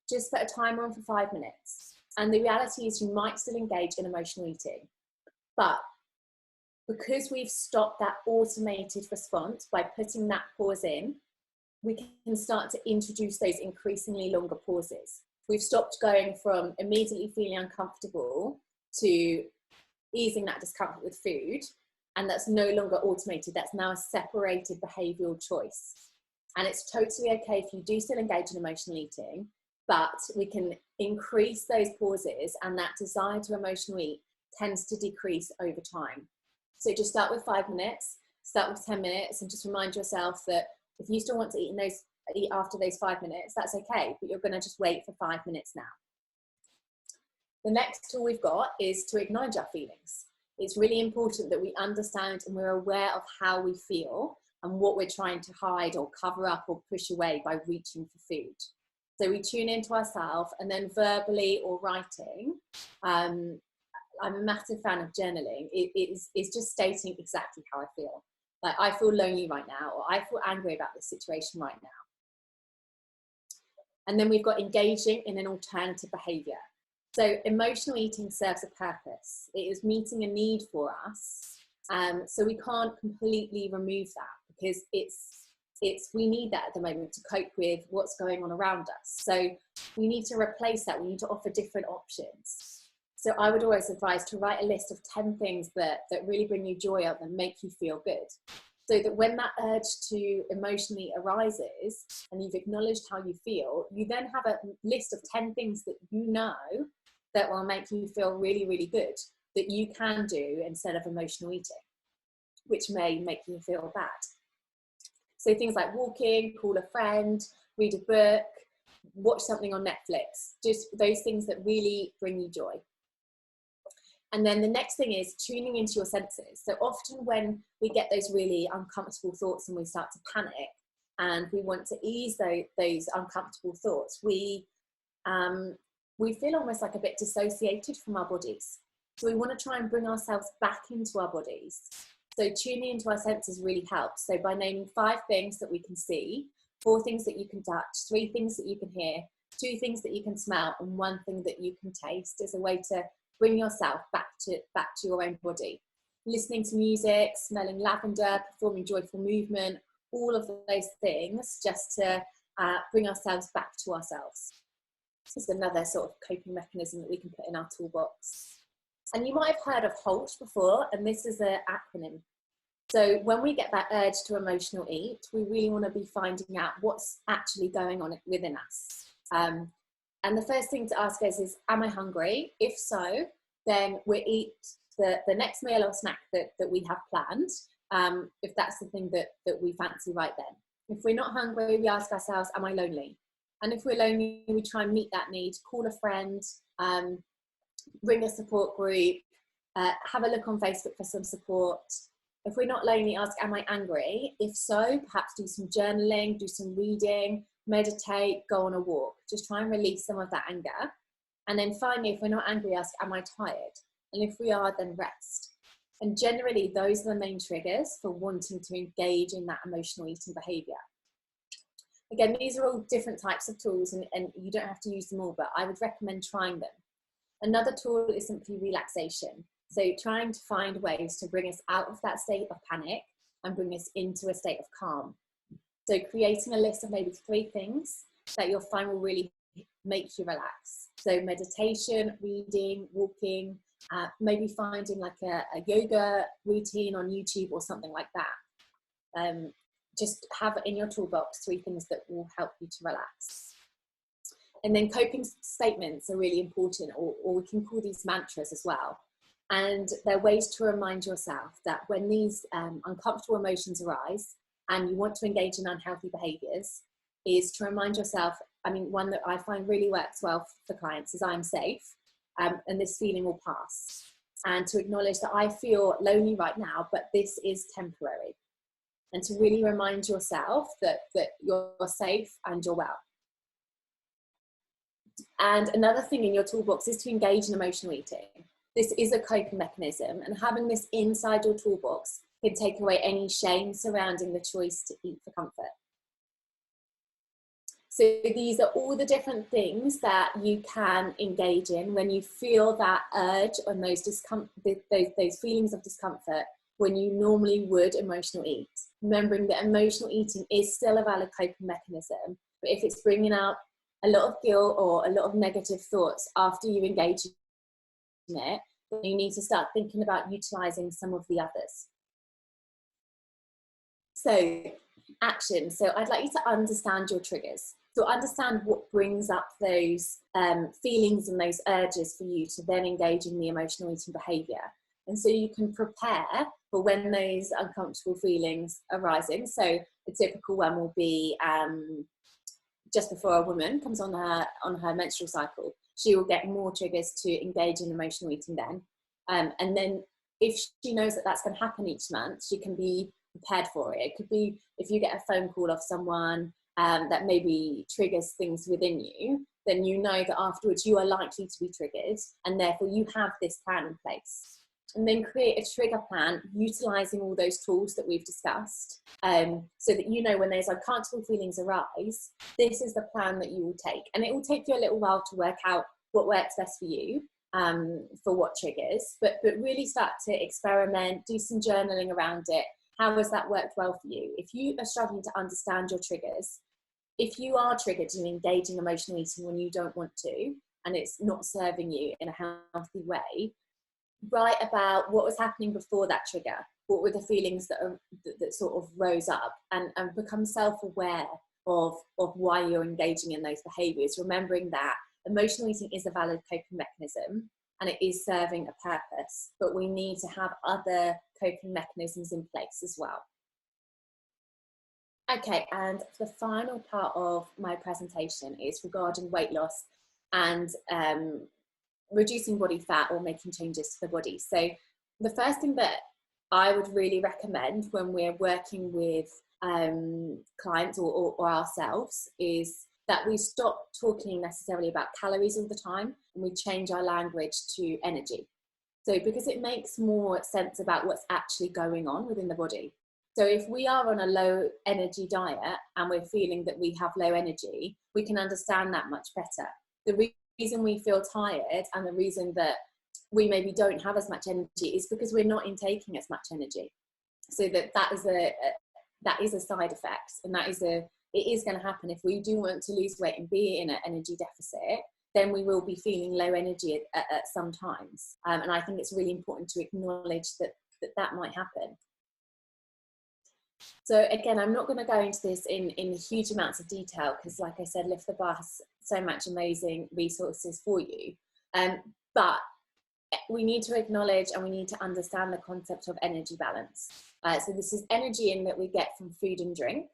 just put a timer on for 5 minutes. And the reality is you might still engage in emotional eating. But because we've stopped that automated response by putting that pause in, we can start to introduce those increasingly longer pauses. We've stopped going from immediately feeling uncomfortable to easing that discomfort with food. And that's no longer automated. That's now a separated behavioural choice. And it's totally okay if you do still engage in emotional eating, but we can increase those pauses, and that desire to emotional eat tends to decrease over time. So just start with 5 minutes, start with 10 minutes, and just remind yourself that if you still want to eat after those 5 minutes, that's okay, but you're going to just wait for 5 minutes now. The next tool we've got is to acknowledge our feelings. It's really important that we understand and we're aware of how we feel and what we're trying to hide or cover up or push away by reaching for food. So we tune into ourselves, and then verbally or writing. I'm a massive fan of journaling. It's just stating exactly how I feel. Like, I feel lonely right now, or I feel angry about this situation right now. And then we've got engaging in an alternative behaviour. So emotional eating serves a purpose. It is meeting a need for us. So we can't completely remove that, because we need that at the moment to cope with what's going on around us. So we need to replace that. We need to offer different options. So I would always advise to write a list of 10 things that really bring you joy up and make you feel good. So that when that urge to emotionally arises and you've acknowledged how you feel, you then have a list of 10 things that you know that will make you feel really, really good, that you can do instead of emotional eating, which may make you feel bad. So things like walking, call a friend, read a book, watch something on Netflix, just those things that really bring you joy. And then the next thing is tuning into your senses. So often when we get those really uncomfortable thoughts and we start to panic and we want to ease those uncomfortable thoughts, we feel almost like a bit dissociated from our bodies. So we want to try and bring ourselves back into our bodies. So tuning into our senses really helps. So by naming 5 things that we can see, 4 things that you can touch, 3 things that you can hear, 2 things that you can smell, and 1 thing that you can taste, is a way to bring yourself back to your own body. Listening to music, smelling lavender, performing joyful movement, all of those things, just to bring ourselves back to ourselves. This is another sort of coping mechanism that we can put in our toolbox. And you might have heard of HALT before, and this is an acronym. So when we get that urge to emotional eat, we really want to be finding out what's actually going on within us. And the first thing to ask us is, am I hungry? If so, then we eat the next meal or snack that we have planned, if that's the thing that we fancy right then. If we're not hungry, we ask ourselves, am I lonely? And if we're lonely, we try and meet that need, call a friend, ring a support group, have a look on Facebook for some support. If we're not lonely, ask, am I angry? If so, perhaps do some journaling, do some reading, meditate, go on a walk. Just try and release some of that anger. And then finally, if we're not angry, ask, am I tired? And if we are, then rest. And generally, those are the main triggers for wanting to engage in that emotional eating behaviour. Again, these are all different types of tools, and you don't have to use them all, but I would recommend trying them. Another tool is simply relaxation. So trying to find ways to bring us out of that state of panic and bring us into a state of calm. So creating a list of maybe 3 things that you'll find will really make you relax. So meditation, reading, walking, maybe finding like a yoga routine on YouTube or something like that. Just have in your toolbox 3 things that will help you to relax. And then coping statements are really important, or we can call these mantras as well. And they're ways to remind yourself that when these uncomfortable emotions arise and you want to engage in unhealthy behaviours, is to remind yourself, I mean, one that I find really works well for clients is I'm safe, and this feeling will pass. And to acknowledge that I feel lonely right now, but this is temporary. And to really remind yourself that you're safe and you're well. And another thing in your toolbox is to engage in emotional eating. This is a coping mechanism, and having this inside your toolbox can take away any shame surrounding the choice to eat for comfort. So these are all the different things that you can engage in when you feel that urge and those feelings of discomfort when you normally would emotional eat. Remembering that emotional eating is still a valid coping mechanism, but if it's bringing out a lot of guilt or a lot of negative thoughts after you engage in it, then you need to start thinking about utilising some of the others. So, action. So I'd like you to understand your triggers. So understand what brings up those feelings and those urges for you to then engage in the emotional eating behaviour. And so you can prepare for when those uncomfortable feelings are rising. So a typical one will be just before a woman comes on her menstrual cycle, she will get more triggers to engage in emotional eating then. And then if she knows that that's going to happen each month, she can be prepared for it. It could be if you get a phone call off someone that maybe triggers things within you, then you know that afterwards you are likely to be triggered, and therefore you have this plan in place. And then create a trigger plan utilising all those tools that we've discussed, so that you know when those uncomfortable feelings arise, this is the plan that you will take. And it will take you a little while to work out what works best for you, for what triggers, but really start to experiment, do some journaling around it. How has that worked well for you? If you are struggling to understand your triggers, if you are triggered in engaging emotional eating when you don't want to, and it's not serving you in a healthy way, write about what was happening before that trigger. What were the feelings that sort of rose up, and become self-aware of why you're engaging in those behaviours, remembering that emotional eating is a valid coping mechanism and it is serving a purpose, but we need to have other coping mechanisms in place as well. Okay, and the final part of my presentation is regarding weight loss and reducing body fat or making changes to the body. So the first thing that I would really recommend when we're working with clients or ourselves is that we stop talking necessarily about calories all the time, and we change our language to energy. So because it makes more sense about what's actually going on within the body. So if we are on a low energy diet and we're feeling that we have low energy, we can understand that much better. The reason we feel tired and the reason that we maybe don't have as much energy is because we're not intaking as much energy. So that is a side effect, and it is going to happen if we do want to lose weight and be in an energy deficit. then we will be feeling low energy at some times. And I think it's really important to acknowledge that might happen. So again, I'm not going to go into this in huge amounts of detail because, like I said, Lift the Bar has so much amazing resources for you. But we need to acknowledge and we need to understand the concept of energy balance. So this is energy in that we get from food and drink,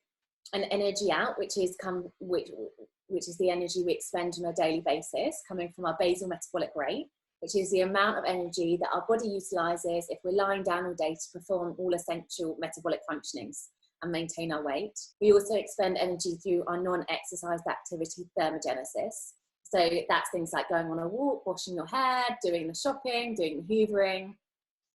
and energy out, which is the energy we expend on a daily basis, coming from our basal metabolic rate, which is the amount of energy that our body utilizes if we're lying down all day to perform all essential metabolic functionings and maintain our weight. We also expend energy through our non-exercised activity thermogenesis. So that's things like going on a walk, washing your hair, doing the shopping, doing the hoovering.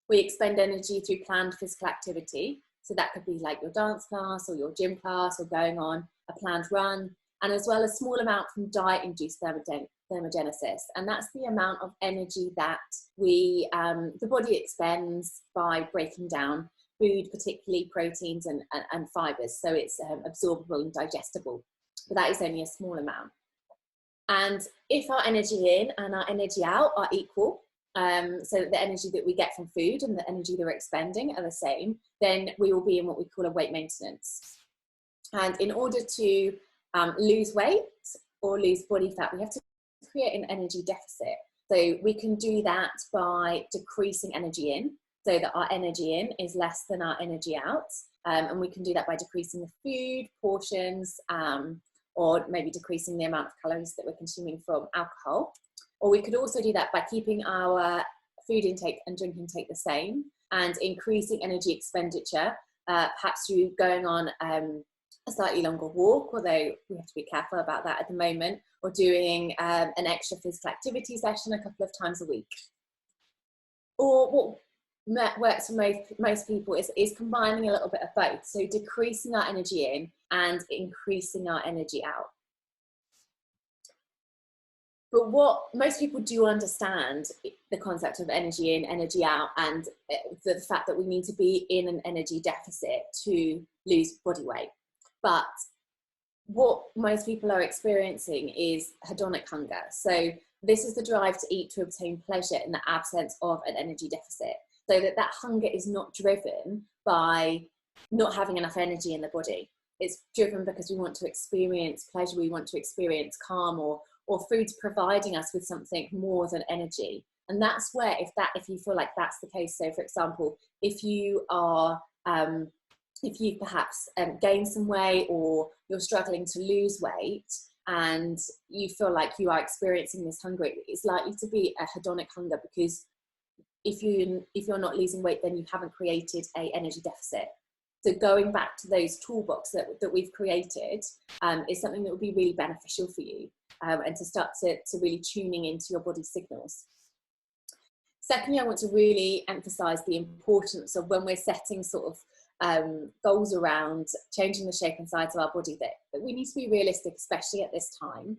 We expend energy through planned physical activity. So that could be like your dance class or your gym class or going on a planned run, and as well as a small amount from diet-induced thermogenesis. And that's the amount of energy that the body expends by breaking down food, particularly proteins and fibers. So it's absorbable and digestible, but that is only a small amount. And if our energy in and our energy out are equal, so the energy that we get from food and the energy that we're expending are the same, then we will be in what we call a weight maintenance. And in order to lose weight or lose body fat, we have to create an energy deficit. So we can do that by decreasing energy in, so that our energy in is less than our energy out. And we can do that by decreasing the food portions, or maybe decreasing the amount of calories that we're consuming from alcohol. Or we could also do that by keeping our food intake and drink intake the same and increasing energy expenditure, perhaps through going on a slightly longer walk, although we have to be careful about that at the moment, or doing an extra physical activity session a couple of times a week. Or what works for most people is combining a little bit of both, so decreasing our energy in and increasing our energy out. But what most people do understand, the concept of energy in, energy out, and the fact that we need to be in an energy deficit to lose body weight. But what most people are experiencing is hedonic hunger. So this is the drive to eat to obtain pleasure in the absence of an energy deficit. So that hunger is not driven by not having enough energy in the body. It's driven because we want to experience pleasure, we want to experience calm, or food's providing us with something more than energy. And that's where, if you feel like that's the case, so for example, if you perhaps gained some weight, or you're struggling to lose weight and you feel like you are experiencing this hunger, it's likely to be a hedonic hunger, because if you're not losing weight, then you haven't created an energy deficit. So going back to those toolbox that we've created is something that would be really beneficial for you, and to start to really tuning into your body's signals. Secondly, I want to really emphasize the importance of, when we're setting sort of goals around changing the shape and size of our body, that we need to be realistic, especially at this time.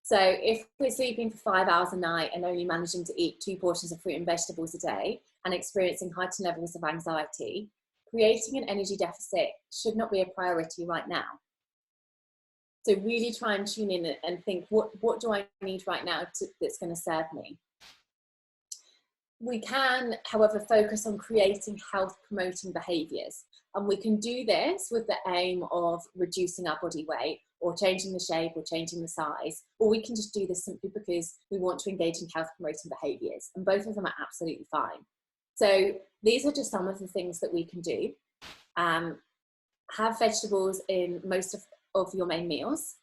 So if we're sleeping for 5 hours a night and only managing to eat 2 portions of fruit and vegetables a day and experiencing heightened levels of anxiety, creating an energy deficit should not be a priority right now. So really try and tune in and think, what do I need right now that's going to serve me? We can, however, focus on creating health-promoting behaviours. And we can do this with the aim of reducing our body weight, or changing the shape, or changing the size. Or we can just do this simply because we want to engage in health-promoting behaviours. And both of them are absolutely fine. So these are just some of the things that we can do. Have vegetables in most of your main meals,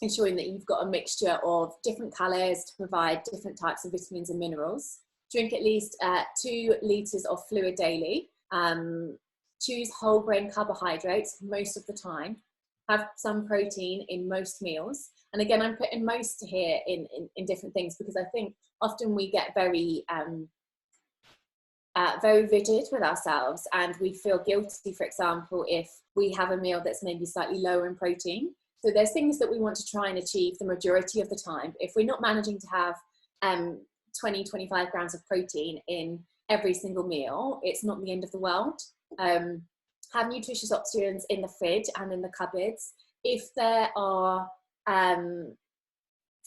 ensuring that you've got a mixture of different colours to provide different types of vitamins and minerals. Drink at least 2 litres of fluid daily. Choose whole grain carbohydrates most of the time. Have some protein in most meals. And again, I'm putting most here in different things, because I think often we get very rigid with ourselves, and we feel guilty, for example, if we have a meal that's maybe slightly lower in protein. So there's things that we want to try and achieve the majority of the time. If we're not managing to have 20-25 grams of protein in every single meal, it's not the end of the world. Have nutritious options in the fridge and in the cupboards. If there are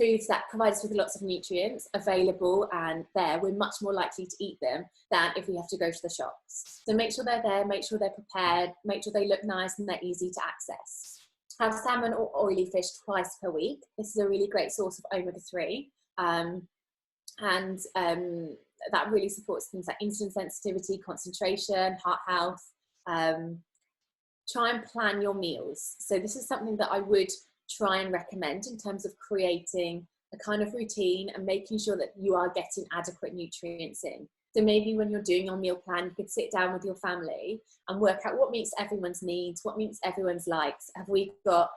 foods that provide us with lots of nutrients available and there, we're much more likely to eat them than if we have to go to the shops. So make sure they're there, make sure they're prepared, make sure they look nice and they're easy to access. Have salmon or oily fish twice per week. This is a really great source of omega-3. That really supports things like insulin sensitivity, concentration, heart health. Try and plan your meals. So this is something that I would try and recommend in terms of creating a kind of routine and making sure that you are getting adequate nutrients in. So maybe when you're doing your meal plan, you could sit down with your family and work out what meets everyone's needs, what meets everyone's likes. Have we got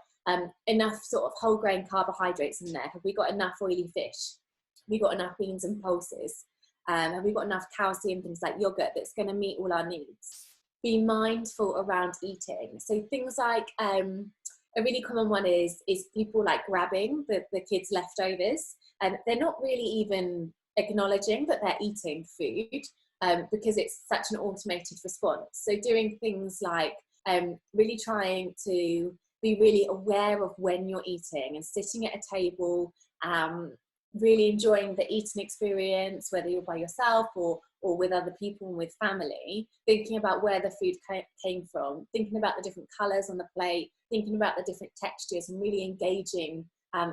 enough sort of whole grain carbohydrates in there? Have we got enough oily fish? Have we got enough beans and pulses? Have we got enough calcium, things like yogurt, that's going to meet all our needs? Be mindful around eating. So things like a really common one is people like grabbing the kids' leftovers, and they're not really even acknowledging that they're eating food because it's such an automated response. So doing things like really trying to be really aware of when you're eating and sitting at a table, really enjoying the eating experience, whether you're by yourself or with other people and with family, thinking about where the food came from, thinking about the different colours on the plate, thinking about the different textures, and really engaging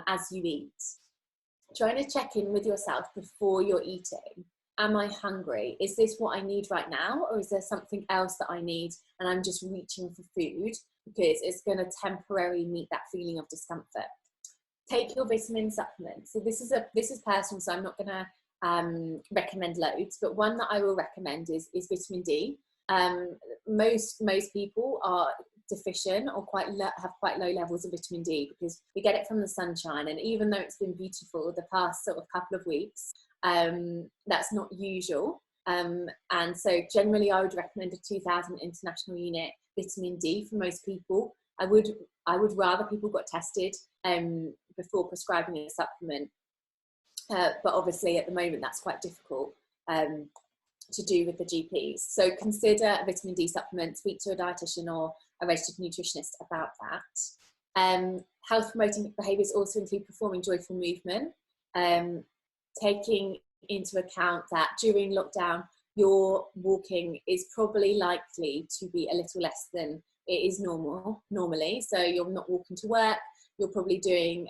as you eat. Trying to check in with yourself before you're eating. Am I hungry? Is this what I need right now? Or is there something else that I need and I'm just reaching for food because it's going to temporarily meet that feeling of discomfort? Take your vitamin supplements. So this is personal, so I'm not going to recommend loads, but one that I will recommend is vitamin D. Most people are deficient or have quite low levels of vitamin D because we get it from the sunshine, and even though it's been beautiful the past sort of couple of weeks, that's not usual. And so generally I would recommend a 2000 international unit vitamin D for most people. I would rather people got tested before prescribing a supplement, but obviously at the moment that's quite difficult to do with the GPs. So consider a vitamin D supplement, speak to a dietitian or a registered nutritionist about that. Health promoting behaviours also include performing joyful movement, taking into account that during lockdown your walking is probably likely to be a little less than it is normally. So you're not walking to work, you're probably doing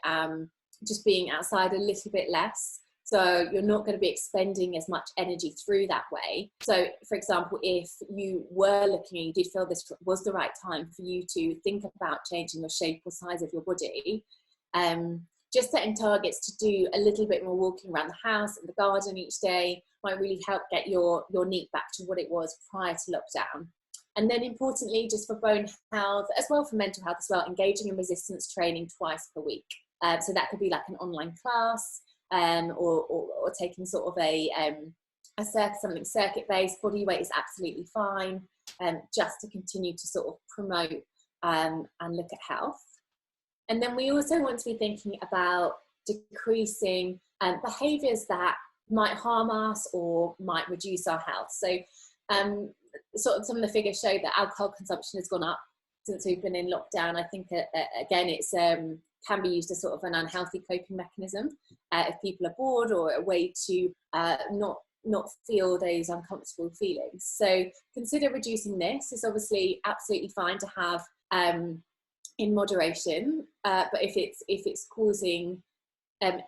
just being outside a little bit less. So you're not going to be expending as much energy through that way. So for example, if you were looking and you did feel this was the right time for you to think about changing the shape or size of your body, just setting targets to do a little bit more walking around the house and the garden each day might really help get your NEAT back to what it was prior to lockdown. And then importantly, just for bone health, as well for mental health as well, engaging in resistance training twice per week. So that could be like an online class, or taking sort of something circuit-based. Body weight is absolutely fine, just to continue to sort of promote and look at health. And then we also want to be thinking about decreasing behaviours that might harm us or might reduce our health. So sort of some of the figures show that alcohol consumption has gone up since we've been in lockdown. I think again it's can be used as sort of an unhealthy coping mechanism if people are bored, or a way to not feel those uncomfortable feelings. So consider reducing this. It's obviously absolutely fine to have in moderation, but if it's causing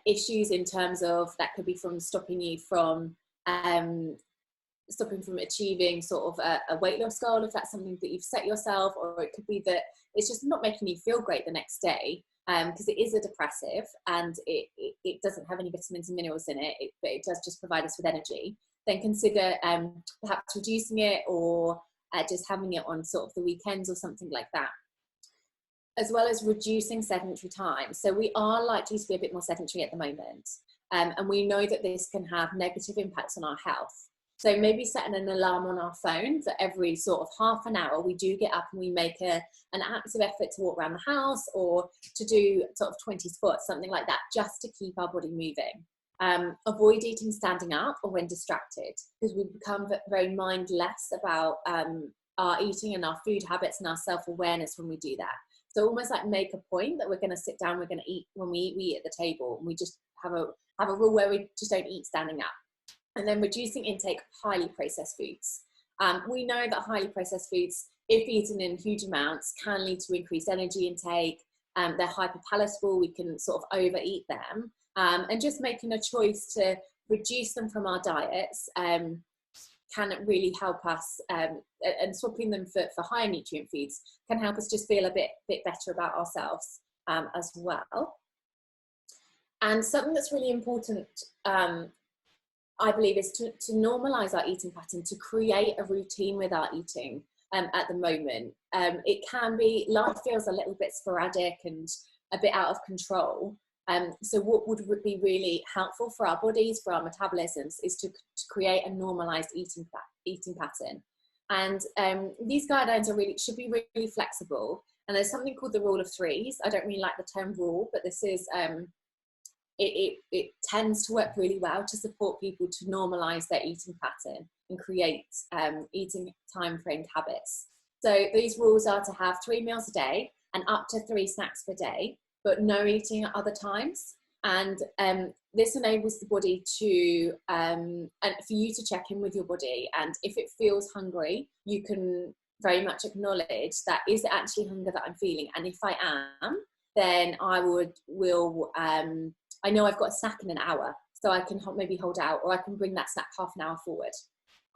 issues in terms of, that could be from stopping you from achieving sort of a weight loss goal, if that's something that you've set yourself, or it could be that it's just not making you feel great the next day, because it is a depressive and it doesn't have any vitamins and minerals in it, but it does just provide us with energy. Then consider perhaps reducing it, or just having it on sort of the weekends or something like that, as well as reducing sedentary time. So we are likely to be a bit more sedentary at the moment, and we know that this can have negative impacts on our health. So maybe setting an alarm on our phone that every sort of half an hour we do get up and we make an active effort to walk around the house, or to do sort of 20 squats, something like that, just to keep our body moving. Avoid eating standing up or when distracted, because we become very mindless about our eating and our food habits and our self-awareness when we do that. So almost like make a point that we're going to sit down, we're going to eat. When we eat at the table, and we just have a rule where we just don't eat standing up. And then reducing intake of highly processed foods. We know that highly processed foods, if eaten in huge amounts, can lead to increased energy intake. They're hyperpalatable, we can sort of overeat them. And just making a choice to reduce them from our diets can really help us, and swapping them for higher nutrient foods can help us just feel a bit better about ourselves as well. And something that's really important, I believe, is to normalise our eating pattern, to create a routine with our eating at the moment. It can be, life feels a little bit sporadic and a bit out of control. So what would be really helpful for our bodies, for our metabolisms, is to create a normalised eating pattern. And these guidelines should be really flexible. And there's something called the rule of threes. I don't really like the term rule, but this is, it tends to work really well to support people to normalise their eating pattern and create eating time-framed habits. So these rules are to have 3 meals a day and up to 3 snacks per day, but no eating at other times. And this enables the body to, and for you to check in with your body. And if it feels hungry, you can very much acknowledge that, is it actually hunger that I'm feeling? And if I am, then I I know I've got a snack in an hour, so I can maybe hold out, or I can bring that snack half an hour forward.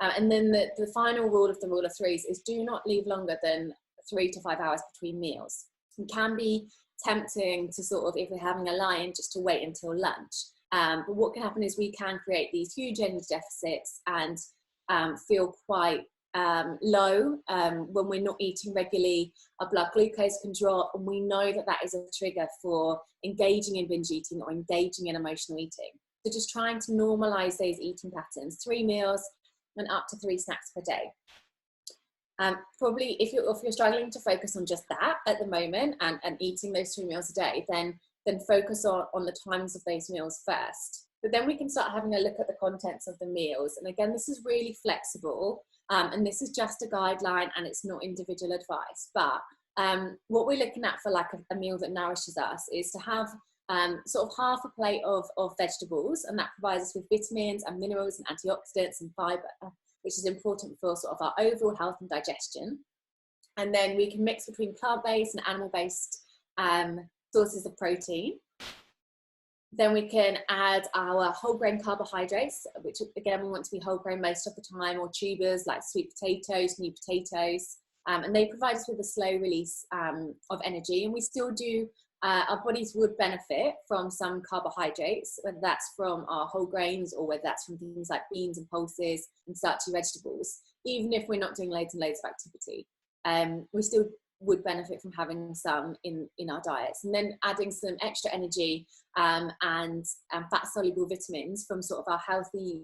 And then the final rule of the rule of threes is do not leave longer than 3 to 5 hours between meals. It can be tempting to sort of, if we're having a lie-in, just to wait until lunch. But what can happen is we can create these huge energy deficits and feel quite low when we're not eating regularly. Our blood glucose can drop, and we know that that is a trigger for engaging in binge eating or engaging in emotional eating. So just trying to normalize those eating patterns, 3 meals and up to 3 snacks per day. Probably if you're struggling to focus on just that at the moment and eating those 3 meals a day, then focus on the times of those meals first. But then we can start having a look at the contents of the meals. And again, this is really flexible. And this is just a guideline, and it's not individual advice. But what we're looking at for like a meal that nourishes us is to have sort of half a plate of vegetables, and that provides us with vitamins and minerals and antioxidants and fibre, which is important for sort of our overall health and digestion. And then we can mix between plant-based and animal-based sources of protein. Then we can add our whole grain carbohydrates, which again, we want to be whole grain most of the time, or tubers like sweet potatoes, new potatoes. And they provide us with a slow release of energy. And we still do, our bodies would benefit from some carbohydrates, whether that's from our whole grains or whether that's from things like beans and pulses and starchy vegetables. Even if we're not doing loads and loads of activity, we still would benefit from having some in our diets. And then adding some extra energy and fat-soluble vitamins from sort of our healthy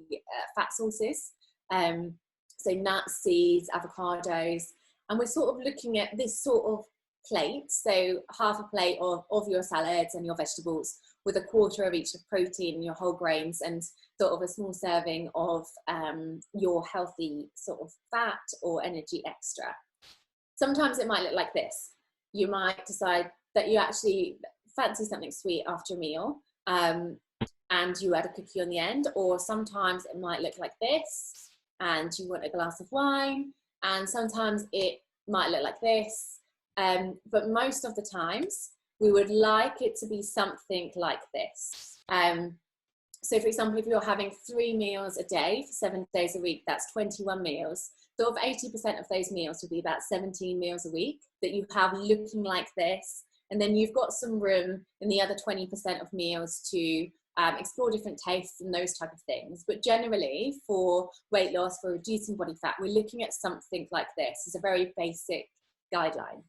fat sources. So nuts, seeds, avocados. And we're sort of looking at this sort of plate, so half a plate of your salads and your vegetables, with a quarter of each of protein and your whole grains, and sort of a small serving of your healthy sort of fat or energy extra. Sometimes it might look like this. You might decide that you actually fancy something sweet after a meal, and you add a cookie on the end. Or sometimes it might look like this, and you want a glass of wine. And sometimes it might look like this. But most of the times, we would like it to be something like this. So for example, if you're having 3 meals a day for 7 days a week, that's 21 meals. So of 80% of those meals would be about 17 meals a week that you have looking like this. And then you've got some room in the other 20% of meals to explore different tastes and those type of things. But generally, for weight loss, for reducing body fat, we're looking at something like this. It's a very basic guideline.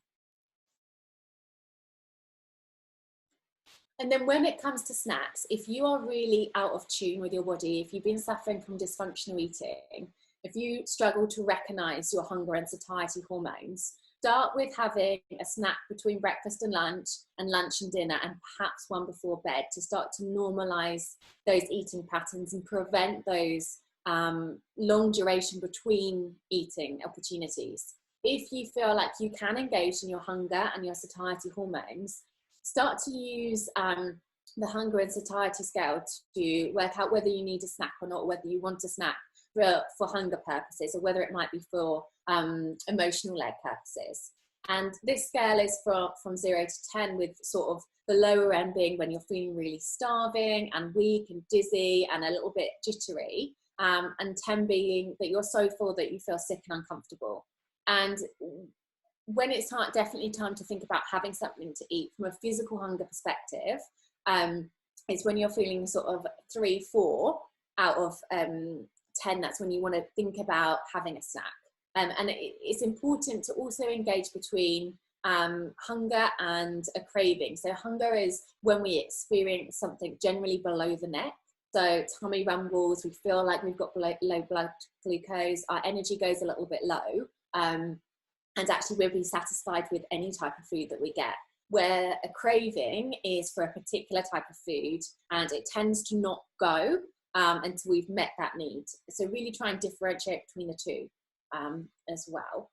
And then when it comes to snacks, if you are really out of tune with your body, if you've been suffering from dysfunctional eating, if you struggle to recognize your hunger and satiety hormones, start with having a snack between breakfast and lunch and dinner, and perhaps one before bed, to start to normalize those eating patterns and prevent those long duration between eating opportunities. if you feel like you can engage in your hunger and your satiety hormones, start to use the hunger and satiety scale to work out whether you need a snack or not, whether you want a snack for hunger purposes, or whether it might be for emotional leg purposes. And this scale is from 0 to 10, with sort of the lower end being when you're feeling really starving and weak and dizzy and a little bit jittery, and 10 being that you're so full that you feel sick and uncomfortable. And when it's definitely time to think about having something to eat from a physical hunger perspective, it's when you're feeling sort of 3, 4 out of 10. That's when you want to think about having a snack. And it's important to also engage between hunger and a craving. So hunger is when we experience something generally below the neck. So tummy rumbles, we feel like we've got low blood glucose, our energy goes a little bit low, and actually we'll be satisfied with any type of food that we get. Where a craving is for a particular type of food, and it tends to not go until we've met that need. So really try and differentiate between the two as well.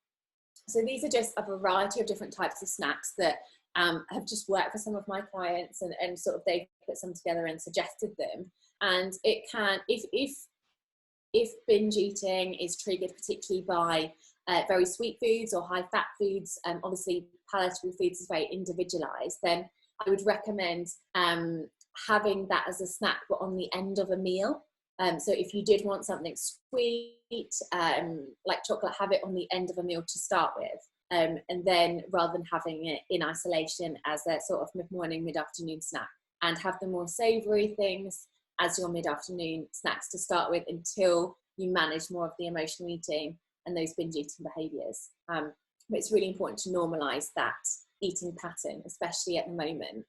So these are just a variety of different types of snacks that have just worked for some of my clients, and sort of they've put some together and suggested them. And it can, if binge eating is triggered particularly by very sweet foods or high fat foods, obviously palatable foods is very individualized, then I would recommend having that as a snack but on the end of a meal. So if you did want something sweet, like chocolate, have it on the end of a meal to start with, and then rather than having it in isolation as a sort of mid-morning, mid-afternoon snack, and have the more savory things as your mid-afternoon snacks to start with until you manage more of the emotional eating and those binge eating behaviours. But it's really important to normalise that eating pattern, especially at the moment.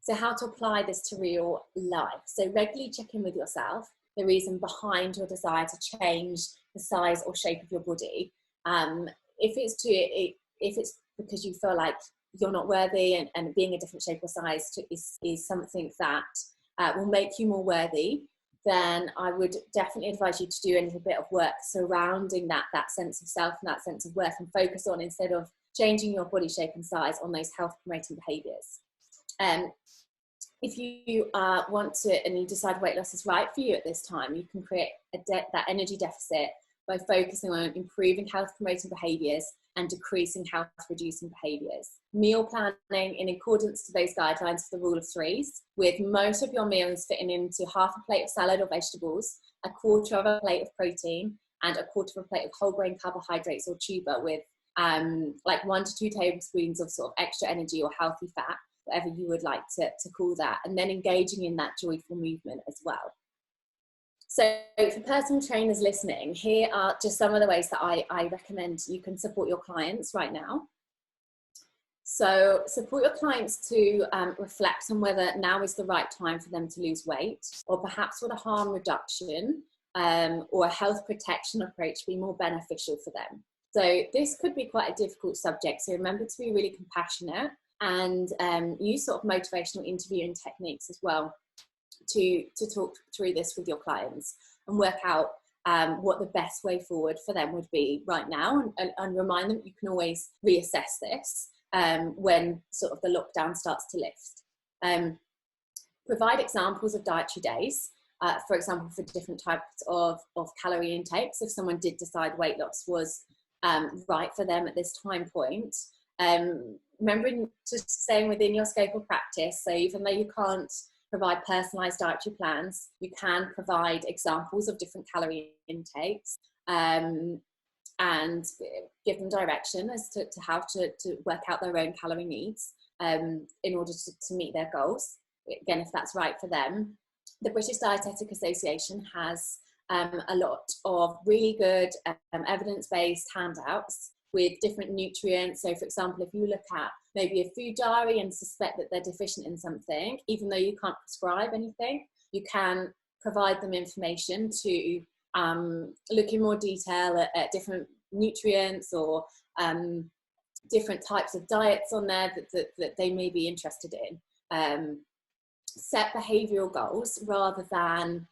So how to apply this to real life. So regularly check in with yourself, the reason behind your desire to change the size or shape of your body. If it's because you feel like you're not worthy, and being a different shape or size is something that will make you more worthy, then I would definitely advise you to do a little bit of work surrounding that sense of self and that sense of worth, and focus on, instead of changing your body shape and size, on those health promoting behaviours. If you want to, and you decide weight loss is right for you at this time, you can create that energy deficit by focusing on improving health promoting behaviours and decreasing health reducing behaviours. Meal planning in accordance to those guidelines for the rule of threes, with most of your meals fitting into half a plate of salad or vegetables, a quarter of a plate of protein, and a quarter of a plate of whole grain carbohydrates or tuber, with like 1 to 2 tablespoons of sort of extra energy or healthy fat, whatever you would like to call that, and then engaging in that joyful movement as well. So for personal trainers listening, here are just some of the ways that I recommend you can support your clients right now. So support your clients to reflect on whether now is the right time for them to lose weight, or perhaps would a harm reduction or a health protection approach be more beneficial for them. So this could be quite a difficult subject, so remember to be really compassionate, and use sort of motivational interviewing techniques as well to talk through this with your clients and work out what the best way forward for them would be right now, and remind them you can always reassess this when sort of the lockdown starts to lift. Provide examples of dietary days, for example, for different types of calorie intakes, if someone did decide weight loss was right for them at this time point. Remembering just staying within your scope of practice, so even though you can't provide personalised dietary plans, you can provide examples of different calorie intakes, and give them direction as to how to work out their own calorie needs in order to meet their goals, again, if that's right for them. The British Dietetic Association has a lot of really good evidence-based handouts with different nutrients. So for example, if you look at maybe a food diary and suspect that they're deficient in something, even though you can't prescribe anything, you can provide them information to look in more detail at different nutrients or different types of diets on there that they may be interested in. Set behavioural goals rather than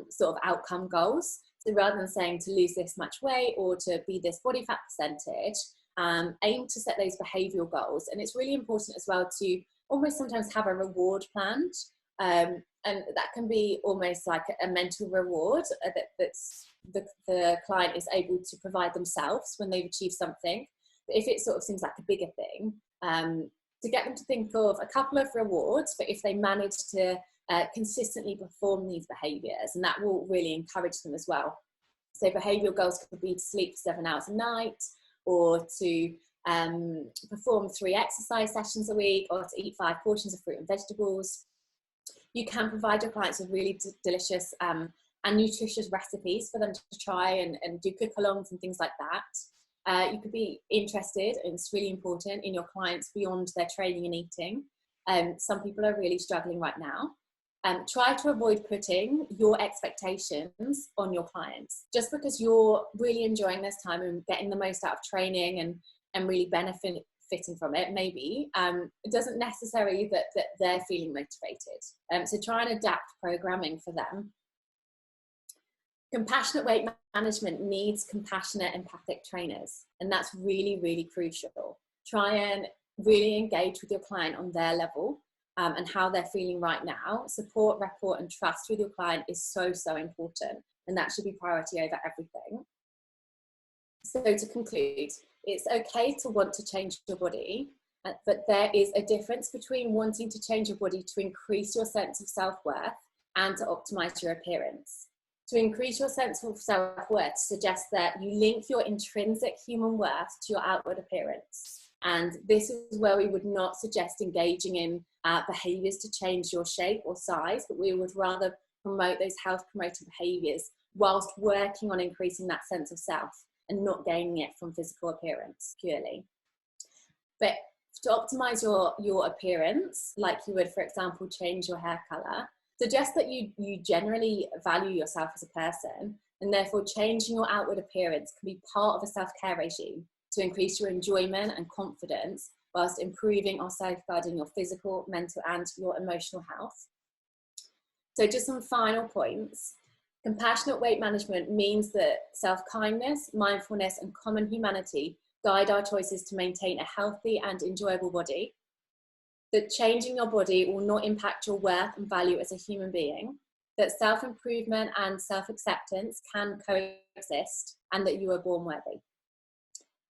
sort of outcome goals. So rather than saying to lose this much weight or to be this body fat percentage, aim to set those behavioural goals. And it's really important as well to almost sometimes have a reward planned. And that can be almost like a mental reward that's the client is able to provide themselves when they've achieved something. But if it sort of seems like a bigger thing, to get them to think of a couple of rewards for if they manage to consistently perform these behaviours, and that will really encourage them as well. So behavioural goals could be to sleep 7 hours a night, or to perform 3 exercise sessions a week, or to eat 5 portions of fruit and vegetables. You can provide your clients with really delicious and nutritious recipes for them to try and do cook-alongs and things like that. You could be interested, and it's really important, in your clients beyond their training and eating. Some people are really struggling right now. Try to avoid putting your expectations on your clients. Just because you're really enjoying this time and getting the most out of training and really benefiting from it, maybe, it doesn't necessarily that they're feeling motivated. So try and adapt programming for them. Compassionate weight management needs compassionate, empathic trainers, and that's really, really crucial. Try and really engage with your client on their level and how they're feeling right now. Support, rapport, and trust with your client is so, so important, and that should be priority over everything. So to conclude, it's okay to want to change your body, but there is a difference between wanting to change your body to increase your sense of self-worth and to optimize your appearance. To increase your sense of self-worth suggests that you link your intrinsic human worth to your outward appearance. And this is where we would not suggest engaging in behaviors to change your shape or size, but we would rather promote those health promoting behaviors whilst working on increasing that sense of self and not gaining it from physical appearance purely. But to optimize your appearance, like you would, for example, change your hair color, suggest that you generally value yourself as a person, and therefore changing your outward appearance can be part of a self-care regime to increase your enjoyment and confidence whilst improving or safeguarding your physical, mental, and your emotional health. So just some final points. Compassionate weight management means that self-kindness, mindfulness, and common humanity guide our choices to maintain a healthy and enjoyable body. That changing your body will not impact your worth and value as a human being. That self-improvement and self-acceptance can coexist, and that you are born worthy.